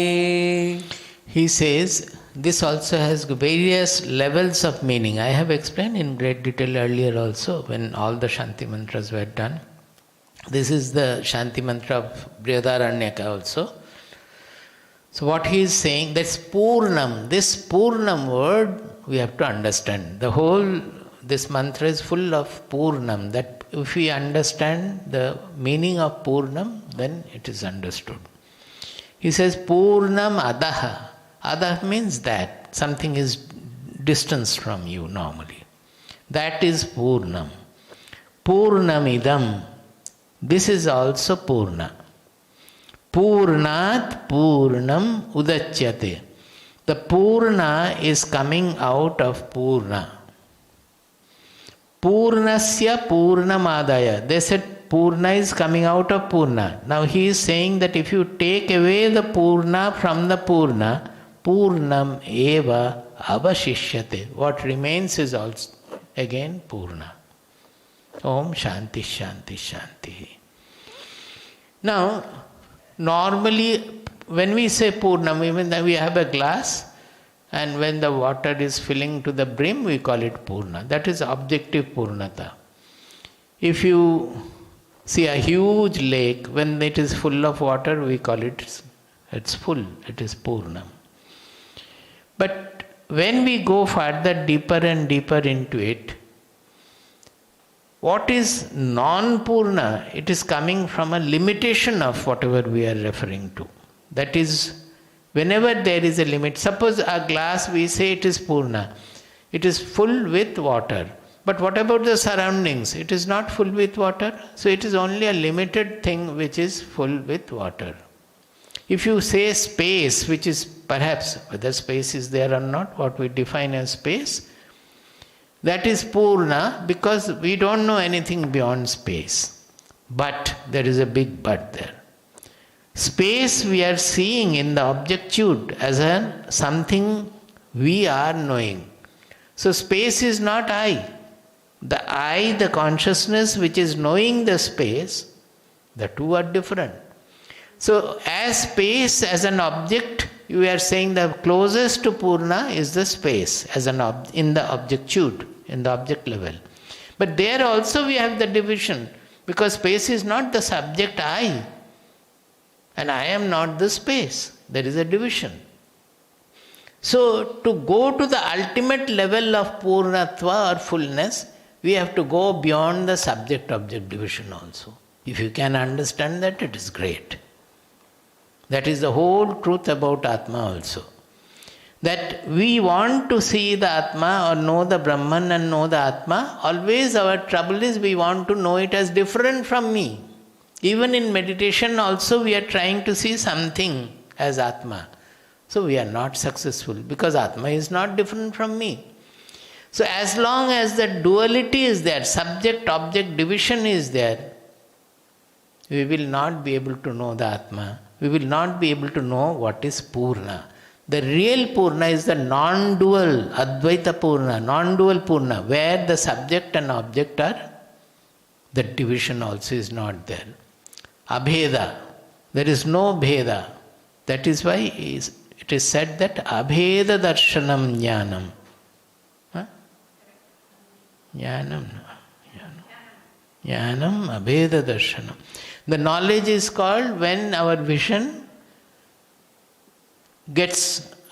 He says, this also has various levels of meaning. I have explained in great detail earlier also when all the Shanti Mantras were done. This is the Shanti Mantra of Brihadaranyaka also. So what he is saying, that's Poornam. This Poornam word we have to understand. The whole, this mantra is full of Poornam. That if we understand the meaning of Poornam, then it is understood. He says Poornam Adaha. Adaha means that. Something is distance from you normally. That is Poornam. Poornamidam. This is also Poorna. Poornat Poornam Udachyate. The Poorna is coming out of Poorna. Poornasya Poornamadaya. They said Purna is coming out of Purna. Now he is saying that if you take away the Purna from the Purna, Poornam eva avashishyate. What remains is also again Purna. Om Shanti Shanti Shanti. Now, normally when we say Poornam, even we have a glass, and when the water is filling to the brim, we call it Purna. That is objective Purnata. If you see a huge lake, when it is full of water, we call it, it's full, it is Purnam. But when we go further deeper and deeper into it, what is non-Purna? It is coming from a limitation of whatever we are referring to. That is, whenever there is a limit, suppose a glass, we say it is Purna. It is full with water. But what about the surroundings? It is not full with water. So it is only a limited thing which is full with water. If you say space, which is perhaps, whether space is there or not, what we define as space, that is Purna, because we don't know anything beyond space. But there is a big but there. Space we are seeing in the objectude as something we are knowing. So space is not I. The I, the consciousness which is knowing the space, the two are different. So as space as an object, we are saying the closest to Purna is the space as in the objectude, in the object level. But there also we have the division, because space is not the subject I, and I am not the space. There is a division. So to go to the ultimate level of Poornatva or fullness, we have to go beyond the subject-object division also. If you can understand that, it is great. That is the whole truth about Atma also. That we want to see the Atma or know the Brahman and know the Atma, always our trouble is we want to know it as different from me. Even in meditation also we are trying to see something as Atma. So we are not successful because Atma is not different from me. So as long as the duality is there, subject-object division is there, we will not be able to know the Atma. We will not be able to know what is Purna. The real Purna is the non-dual, Advaita Purna, non-dual Purna, where the subject and object are, the division also is not there. Abheda, there is no Bheda. That is why it is said that Abheda Darshanam Jnanam. Jnanam, Abheda Darshanam. The knowledge is called when our vision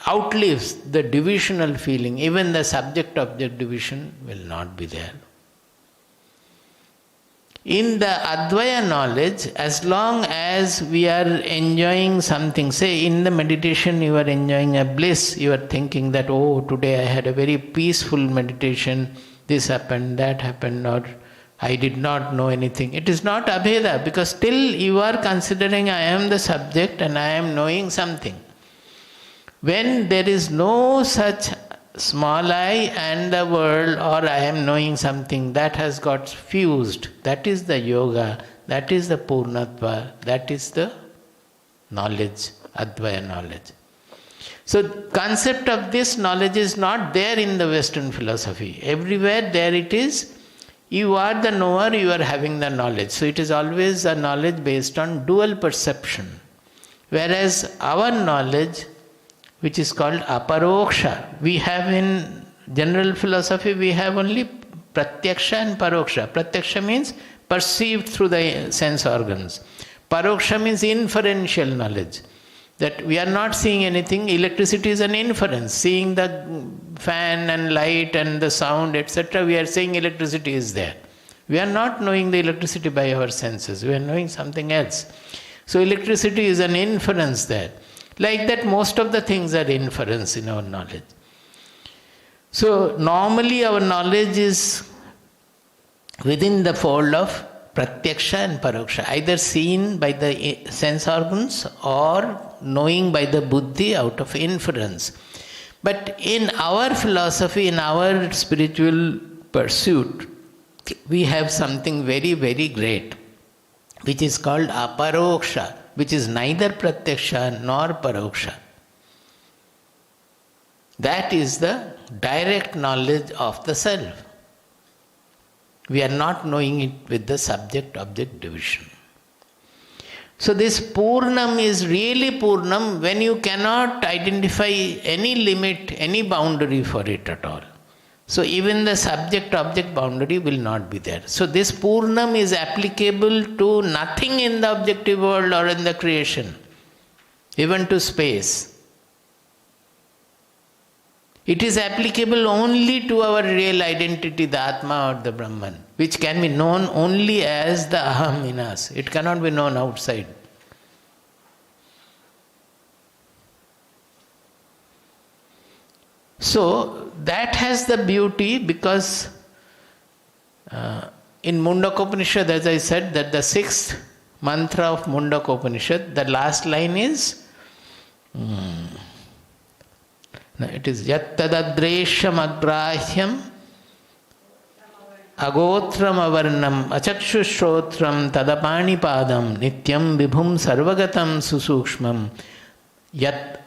outlives the divisional feeling. Even the subject-object division will not be there. In the Advaya knowledge, as long as we are enjoying something, say in the meditation you are enjoying a bliss, you are thinking that, oh, today I had a very peaceful meditation, this happened, that happened, or I did not know anything. It is not Abheda, because still you are considering I am the subject and I am knowing something. When there is no such small I and the world, or I am knowing something, that has got fused. That is the yoga, that is the Poornatva, that is the knowledge, Advaya knowledge. So concept of this knowledge is not there in the Western philosophy. Everywhere there it is, you are the knower, you are having the knowledge. So it is always a knowledge based on dual perception. Whereas our knowledge, which is called aparoksha, we have in general philosophy, we have only pratyaksha and paroksha. Pratyaksha means perceived through the sense organs. Paroksha means inferential knowledge. That we are not seeing anything. Electricity is an inference. Seeing the fan and light and the sound, etc., we are saying electricity is there. We are not knowing the electricity by our senses. We are knowing something else. So electricity is an inference there. Like that, most of the things are inference in our knowledge. So normally our knowledge is within the fold of pratyaksha and paroksha, either seen by the sense organs or knowing by the buddhi out of inference. But in our philosophy, in our spiritual pursuit, we have something very, very great. which is called aparoksha, which is neither pratyaksha nor paroksha. That is the direct knowledge of the self. We are not knowing it with the subject-object division. So this Poornam is really Poornam when you cannot identify any limit, any boundary for it at all. So even the subject-object boundary will not be there. So this Poornam is applicable to nothing in the objective world or in the creation, even to space. It is applicable only to our real identity, the Atma or the Brahman, which can be known only as the Aham in us. It cannot be known outside. So that has the beauty because in Mundaka Upanishad, as I said, that the sixth mantra of Mundaka Upanishad, the last line is it is Yat tadadresham agrahyam agotram avarnam achakshushrotram tadapani padam nityam vibhum sarvagatam susukshmam yat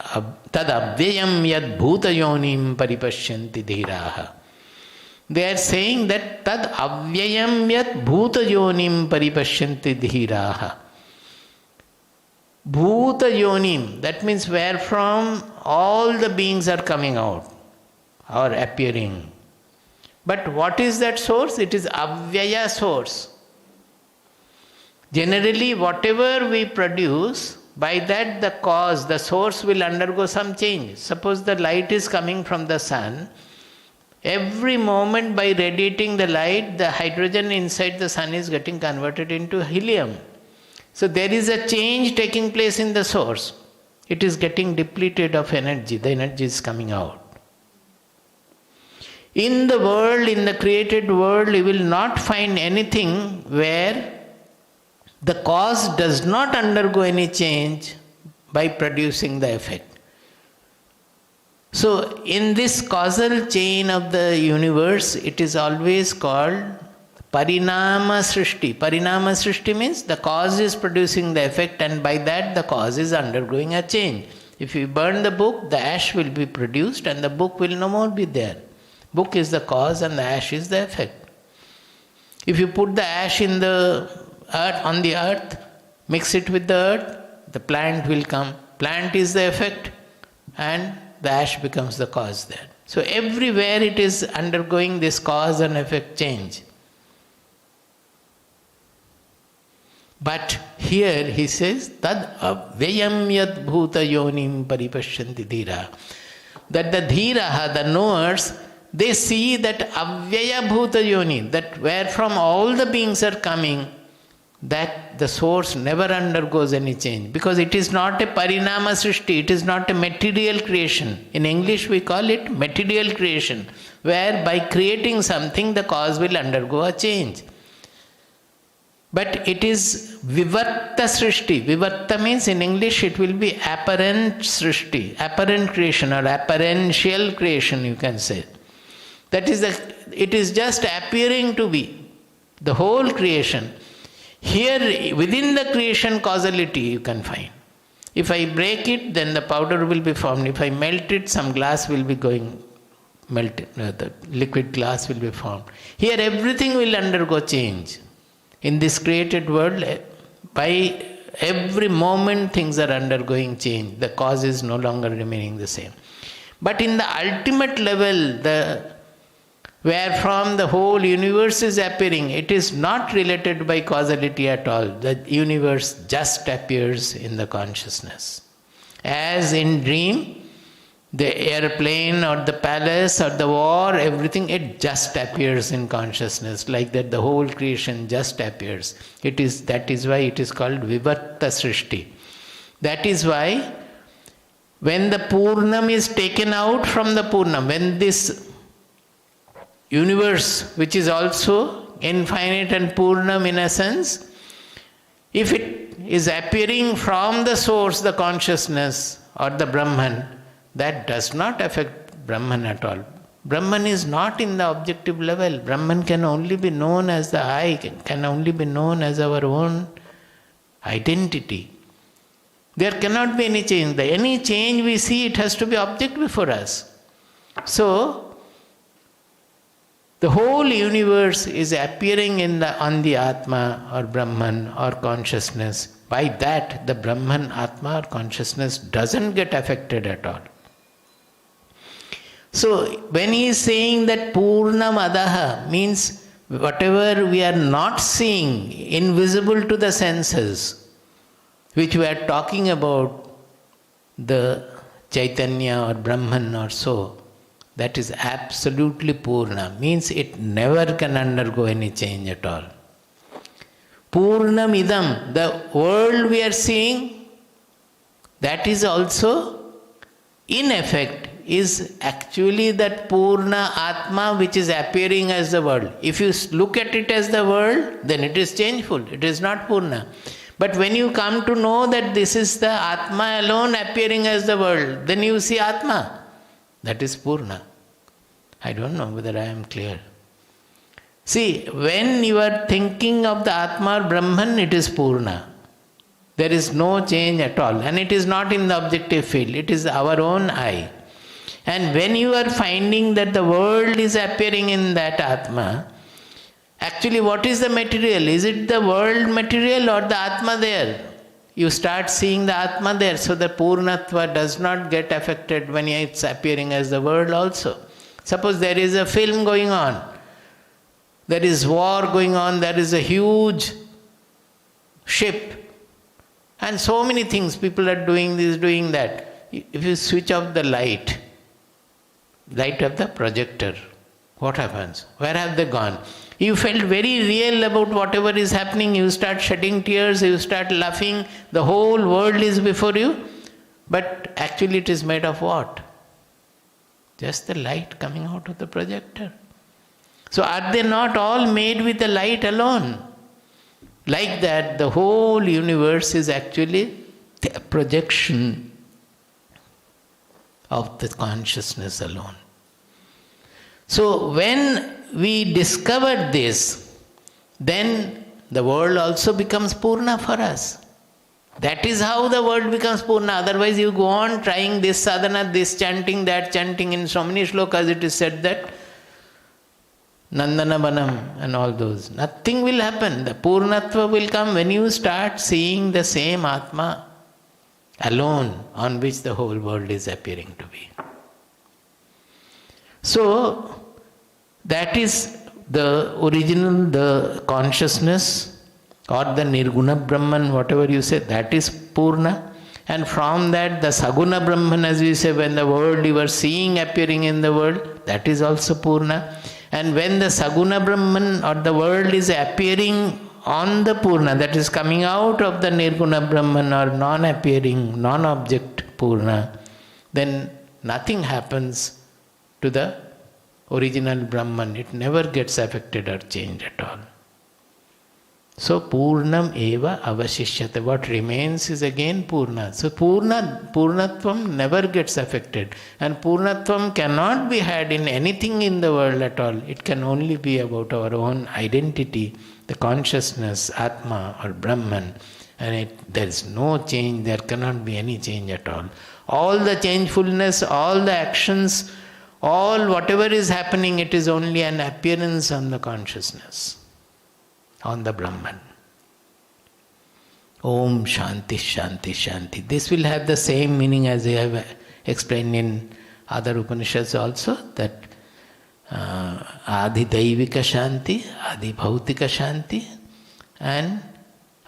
tadabhyayam yad bhutayonim paripashyanti dhiraha. They are saying that tad avyayam yat bhutayonim paripashyanti dhiraha. Bhuta yonim, that means where from all the beings are coming out or appearing. But what is that source? It is avyaya source. Generally, whatever we produce, by that the cause, the source will undergo some change. Suppose the light is coming from the sun. Every moment by radiating the light, the hydrogen inside the sun is getting converted into helium. So there is a change taking place in the source. It is getting depleted of energy. The energy is coming out. In the world, in the created world, you will not find anything where the cause does not undergo any change by producing the effect. So in this causal chain of the universe, it is always called Parinama Srishti. Parinama Srishti means the cause is producing the effect and by that the cause is undergoing a change. If you burn the book, the ash will be produced and the book will no more be there. Book is the cause and the ash is the effect. If you put the ash in the earth, on the earth, mix it with the earth, the plant will come. Plant is the effect and the ash becomes the cause there. So everywhere it is undergoing this cause and effect change. But here he says, Tad avyayam yad bhuta yonim paripashyanti dhira. That the dhiraha, the knowers, they see that avyaya bhuta yoni, that where from all the beings are coming, that the source never undergoes any change. Because it is not a parinama srishti, it is not a material creation. In English we call it material creation, where by creating something the cause will undergo a change. But it is vivarta srishti. Vivarta means in English it will be apparent srishti, apparent creation or apparential creation you can say. That is, it is just appearing to be the whole creation. Here within the creation causality you can find. If I break it, then the powder will be formed. If I melt it, some glass will be going melted. The liquid glass will be formed. Here everything will undergo change. In this created world, by every moment things are undergoing change. The cause is no longer remaining the same. But in the ultimate level, where from the whole universe is appearing, it is not related by causality at all. The universe just appears in the consciousness. As in dream, the airplane or the palace or the war, everything, it just appears in consciousness. Like that the whole creation just appears. That is why it is called Vivarta Srishti. That is why when the Poornam is taken out from the Poornam, when this universe, which is also infinite and Poornam in a sense, if it is appearing from the source, the consciousness or the Brahman, that does not affect Brahman at all. Brahman is not in the objective level. Brahman can only be known as the I, can only be known as our own identity. There cannot be any change. Any change we see, it has to be object before us. So, the whole universe is appearing on the Atma or Brahman or consciousness. By that, the Brahman, Atma or consciousness doesn't get affected at all. So, when he is saying that Poornam Adaha means whatever we are not seeing, invisible to the senses, which we are talking about, the Chaitanya or Brahman or so, that is absolutely Purna, means it never can undergo any change at all. Poornam Idam, the world we are seeing, that is also, in effect, is actually that Purna Atma which is appearing as the world. If you look at it as the world, then it is changeful, it is not Purna. But when you come to know that this is the Atma alone appearing as the world, then you see Atma. That is Purna. I don't know whether I am clear. See, when you are thinking of the Atma or Brahman, it is Purna. There is no change at all. And it is not in the objective field. It is our own eye. And when you are finding that the world is appearing in that Atma, actually what is the material? Is it the world material or the Atma there? You start seeing the Atma there. So the Poornatva does not get affected when it's appearing as the world also. Suppose there is a film going on. There is war going on. There is a huge ship. And so many things. People are doing this, doing that. If you switch off the light of the projector, what happens? Where have they gone? You felt very real about whatever is happening. You start shedding tears, you start laughing. The whole world is before you. But actually it is made of what? Just the light coming out of the projector. So are they not all made with the light alone? Like that, the whole universe is actually a projection of the consciousness alone. So when we discover this, then the world also becomes Purna for us. That is how the world becomes Purna. Otherwise you go on trying this sadhana, this chanting, that chanting. In so many shlokas it is said that Nandana Banam and all those. Nothing will happen. The Poornatva will come when you start seeing the same Atma alone on which the whole world is appearing to be. So, that is the original, the consciousness or the Nirguna Brahman, whatever you say, that is Purna. And from that, the Saguna Brahman, as we say, when the world you are seeing appearing in the world, that is also Purna. And when the Saguna Brahman or the world is appearing on the Purna, that is coming out of the Nirguna Brahman or non-appearing, non-object Purna, then nothing happens to the original Brahman. It never gets affected or changed at all. So Poornam eva avashishyate. What remains is again Purna. So Poornatvam never gets affected. And Poornatvam cannot be had in anything in the world at all. It can only be about our own identity, the consciousness, Atma or Brahman. And there is no change, there cannot be any change at all. All the changefulness, all the actions, all whatever is happening, it is only an appearance on the consciousness, on the Brahman. Om Shanti Shanti Shanti. This will have the same meaning as I have explained in other Upanishads also, that Adi Daivika Shanti, Adi Bhautika Shanti and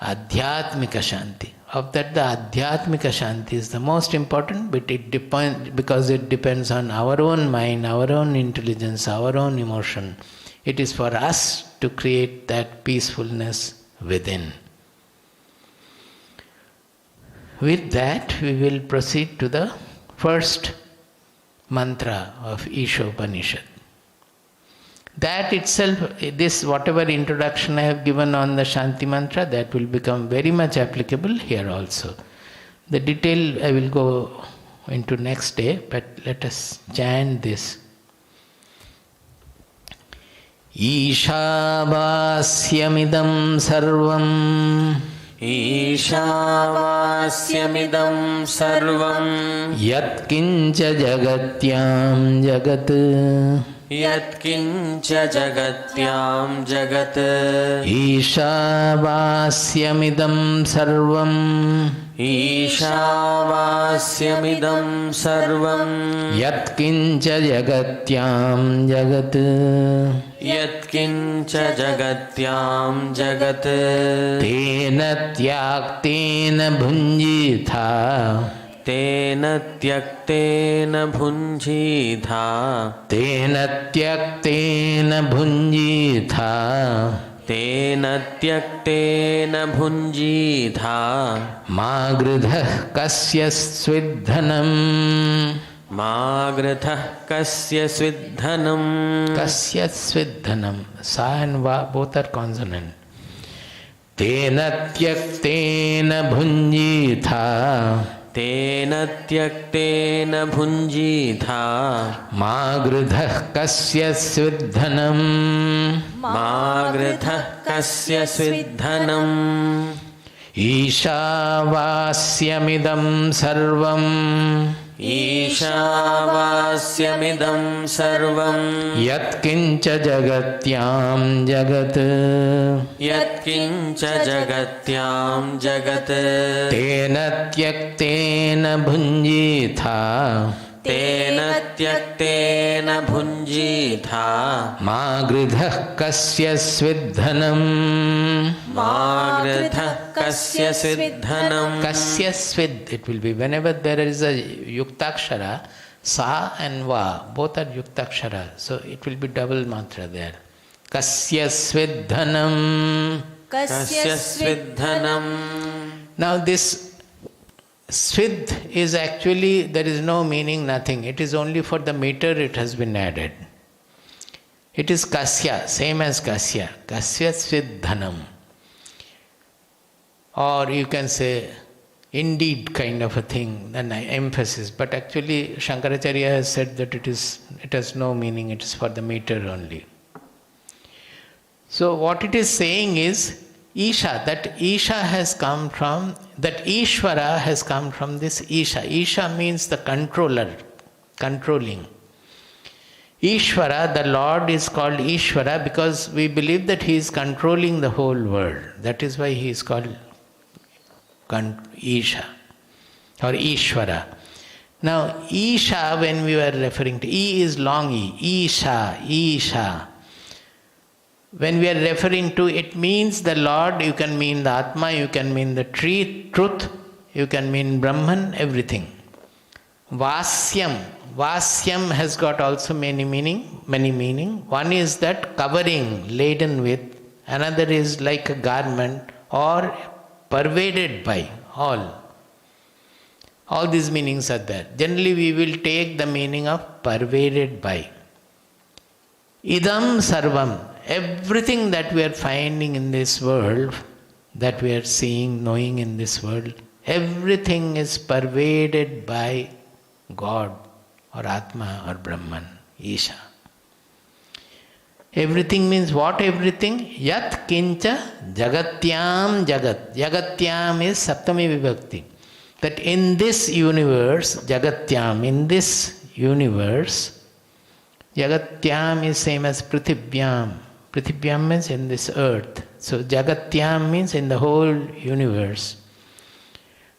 Adhyatmika Shanti. Of that, the Adhyatmika Shanti is the most important, but it depends, because it depends on our own mind, our own intelligence, our own emotion. It is for us to create that peacefulness within. With that, we will proceed to the first mantra of Isha Upanishad. That itself, this whatever introduction I have given on the Shanti Mantra, that will become very much applicable here also. The detail I will go into next day, but let us chant this. Isha vasyamidam sarvam ईशावास्यमिदं सर्वं यत्किञ्च जगत्यां जगत् यत्किञ्च जगत्यां जगत् ईशावास्यमिदं सर्वम् ईशावास्यमिदं सर्वं यत्किञ्च जगत्यां जगत् यत्किञ्च जगत्यां जगत् तेन त्याक्तेन भुञ्जीथा तेन त्यक्तेन भुञ्जीथा तेन त्यक्तेन भुञ्जीथा तेन त्यक्तेन भुञ्जीथा मा गृधः कस्य स्विद्धनम् मा गृधः कस्य स्विद्धनम् कस्य स्विद्धनम् सा and va both are consonant तेन त्यक्तेन भुञ्जीथा तेन त्यक्तेन भुञ्जीथा मा गृधः कस्य स्विद्धनम् मा गृधः कस्य स्विद्धनम् ईशावास्यमिदं सर्वम् ईशावास्यमिदं सर्वं यत्किञ्च जगत्यां जगत् यत्किञ्च जगत्यां जगत् तेन त्यक्तेन भुञ्जीथा तेन त्यक्तेन भुञ्जीथा मा गृधः कस्य स्विद्धनम् मा गृधः कस्य स्विद्धनम् Kasya svid, it will be whenever there is a yuktakshara, sa and va, both are yuktakshara, so it will be double mantra there. Kasya svidhanam. Kasya svidhanam. Now this svidh is actually, there is no meaning, nothing. It is only for the meter it has been added. It is kasya, same as kasya. Kasya svidhanam. Or you can say, indeed kind of a thing, an emphasis. But actually Shankaracharya has said that it has no meaning, it is for the meter only. So what it is saying is, Isha, that Isha has come from, that Ishvara has come from this Isha. Isha means the controller, controlling. Ishvara, the Lord is called Ishvara because we believe that He is controlling the whole world. That is why He is called Isha or Ishvara. Now, Isha, when we were referring to, E is long E, Isha, Isha. When we are referring to, it means the Lord, you can mean the Atma, you can mean the truth, you can mean Brahman, everything. Vasyam, Vasyam has got also many meaning. One is that covering, laden with, another is like a garment or pervaded by, all. All these meanings are there. Generally we will take the meaning of pervaded by. Idam sarvam, everything that we are finding in this world, that we are seeing, knowing in this world, everything is pervaded by God or Atma or Brahman, Isha. Everything means what everything? Yat kincha jagatyam jagat. Jagatyam is Saptami Vibhakti. That in this universe, jagatyam, in this universe, jagatyam is same as prithibhyam. Prithibhyam means in this earth. So jagatyam means in the whole universe.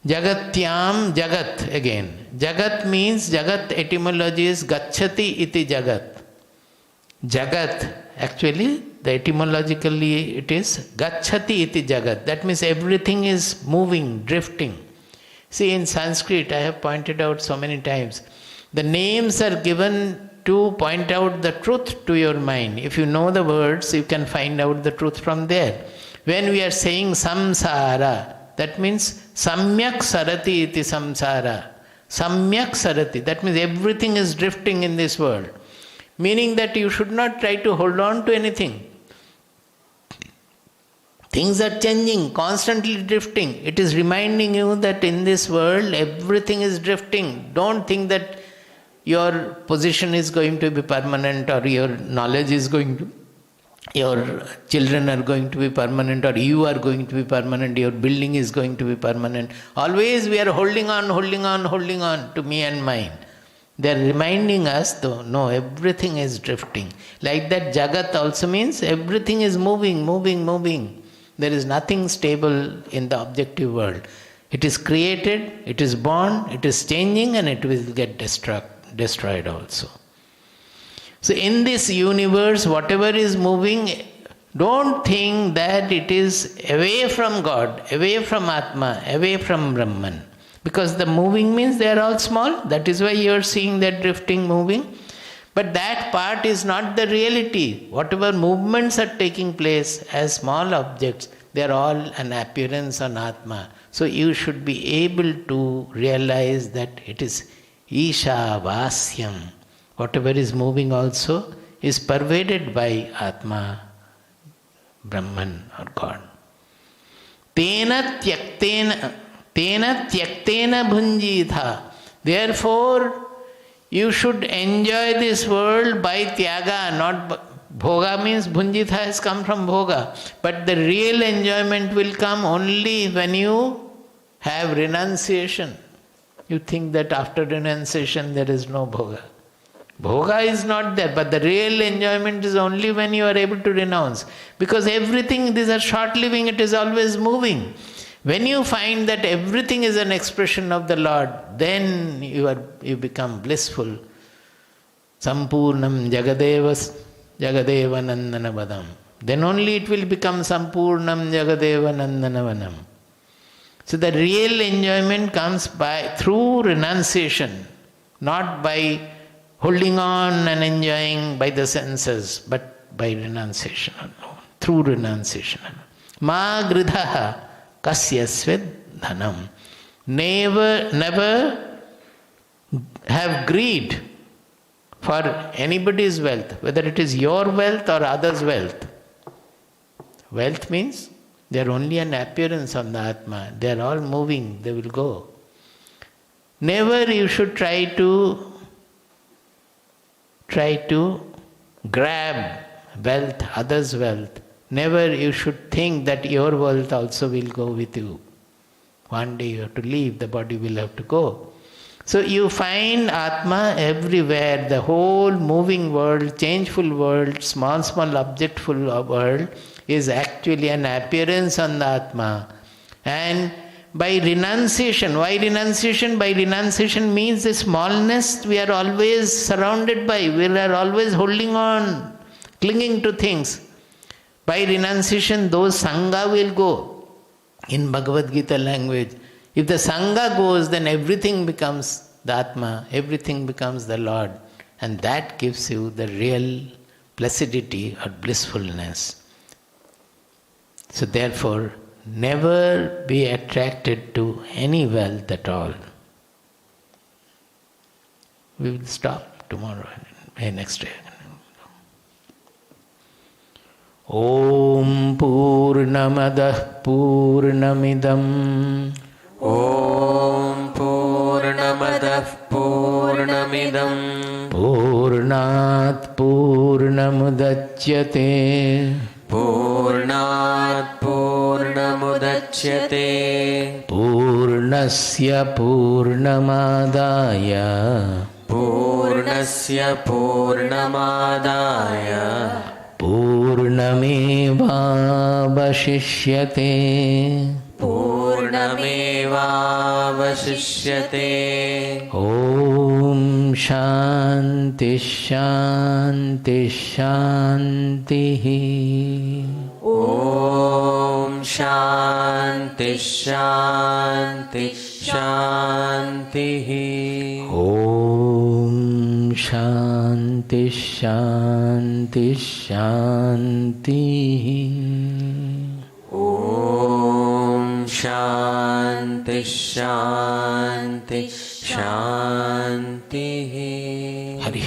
Jagatyam jagat again. Jagat means, jagat etymology is gacchati iti jagat. Jagat, actually, the etymologically it is gacchati iti jagat. That means everything is moving, drifting. See, in Sanskrit, I have pointed out so many times, the names are given to point out the truth to your mind. If you know the words, you can find out the truth from there. When we are saying samsara, that means samyak sarati iti samsara. Samyak sarati, that means everything is drifting in this world. Meaning that you should not try to hold on to anything. Things are changing, constantly drifting. It is reminding you that in this world everything is drifting. Don't think that your position is going to be permanent or your knowledge is going to your children are going to be permanent, or you are going to be permanent, your building is going to be permanent. Always we are holding on to me and mine. They are reminding us, though, no, everything is drifting. Like that, Jagat also means everything is moving. There is nothing stable in the objective world. It is created, it is born, it is changing, and it will get destroyed also. So in this universe, whatever is moving, don't think that it is away from God, away from Atma, away from Brahman. Because the moving means they are all small. That is why you are seeing that drifting, moving. But that part is not the reality. Whatever movements are taking place as small objects, they are all an appearance on Atma. So you should be able to realize that it is Isha Vasyam. Whatever is moving also is pervaded by Atma, Brahman or God. Tena tyaktena bhunjitha. Therefore, you should enjoy this world by tyaga, not bhoga means bhunjitha has come from bhoga. But the real enjoyment will come only when you have renunciation. You think that after renunciation there is no bhoga. Bhoga is not there, but the real enjoyment is only when you are able to renounce. Because everything, these are short-living, it is always moving. When you find that everything is an expression of the Lord, then you become blissful. Sampurnam Jagadeva Nandana Vadam. Then only it will become Sampurnam Jagadeva Nandana Vanam. So the real enjoyment comes through renunciation, not by holding on and enjoying by the senses, but by renunciation alone, through renunciation alone. Ma gridhaha kasya svedhanam. Never have greed for anybody's wealth, whether it is your wealth or others' wealth. Wealth means they are only an appearance on the Atma. They are all moving, they will go. Never you should try to grab wealth, others' wealth. Never you should think that your wealth also will go with you. One day you have to leave, the body will have to go. So you find Atma everywhere, the whole moving world, changeful world, small objectful world is actually an appearance on the Atma. And by renunciation, why renunciation? By renunciation means the smallness we are always surrounded by, we are always holding on, clinging to things. By renunciation, those Sangha will go. In Bhagavad Gita language, if the Sangha goes, then everything becomes the Atma, everything becomes the Lord. And that gives you the real placidity or blissfulness. So therefore, never be attracted to any wealth at all. We will stop tomorrow, next day. Om Poornamadah Poornamidam. Om Poornamadah Poornamidam. Poornat Poornamudachyate. Poornat Poornamudachyate. Poornasya Poornamadaya. Poornasya Poornamadaya. Purnamevavashishyate. Purnamevavashishyate. Om Shanti Shanti Shanti. Om Shanti Shanti Shanti. Om Shanti Shanti Shanti. Om Shanti Shanti Shanti. Hari.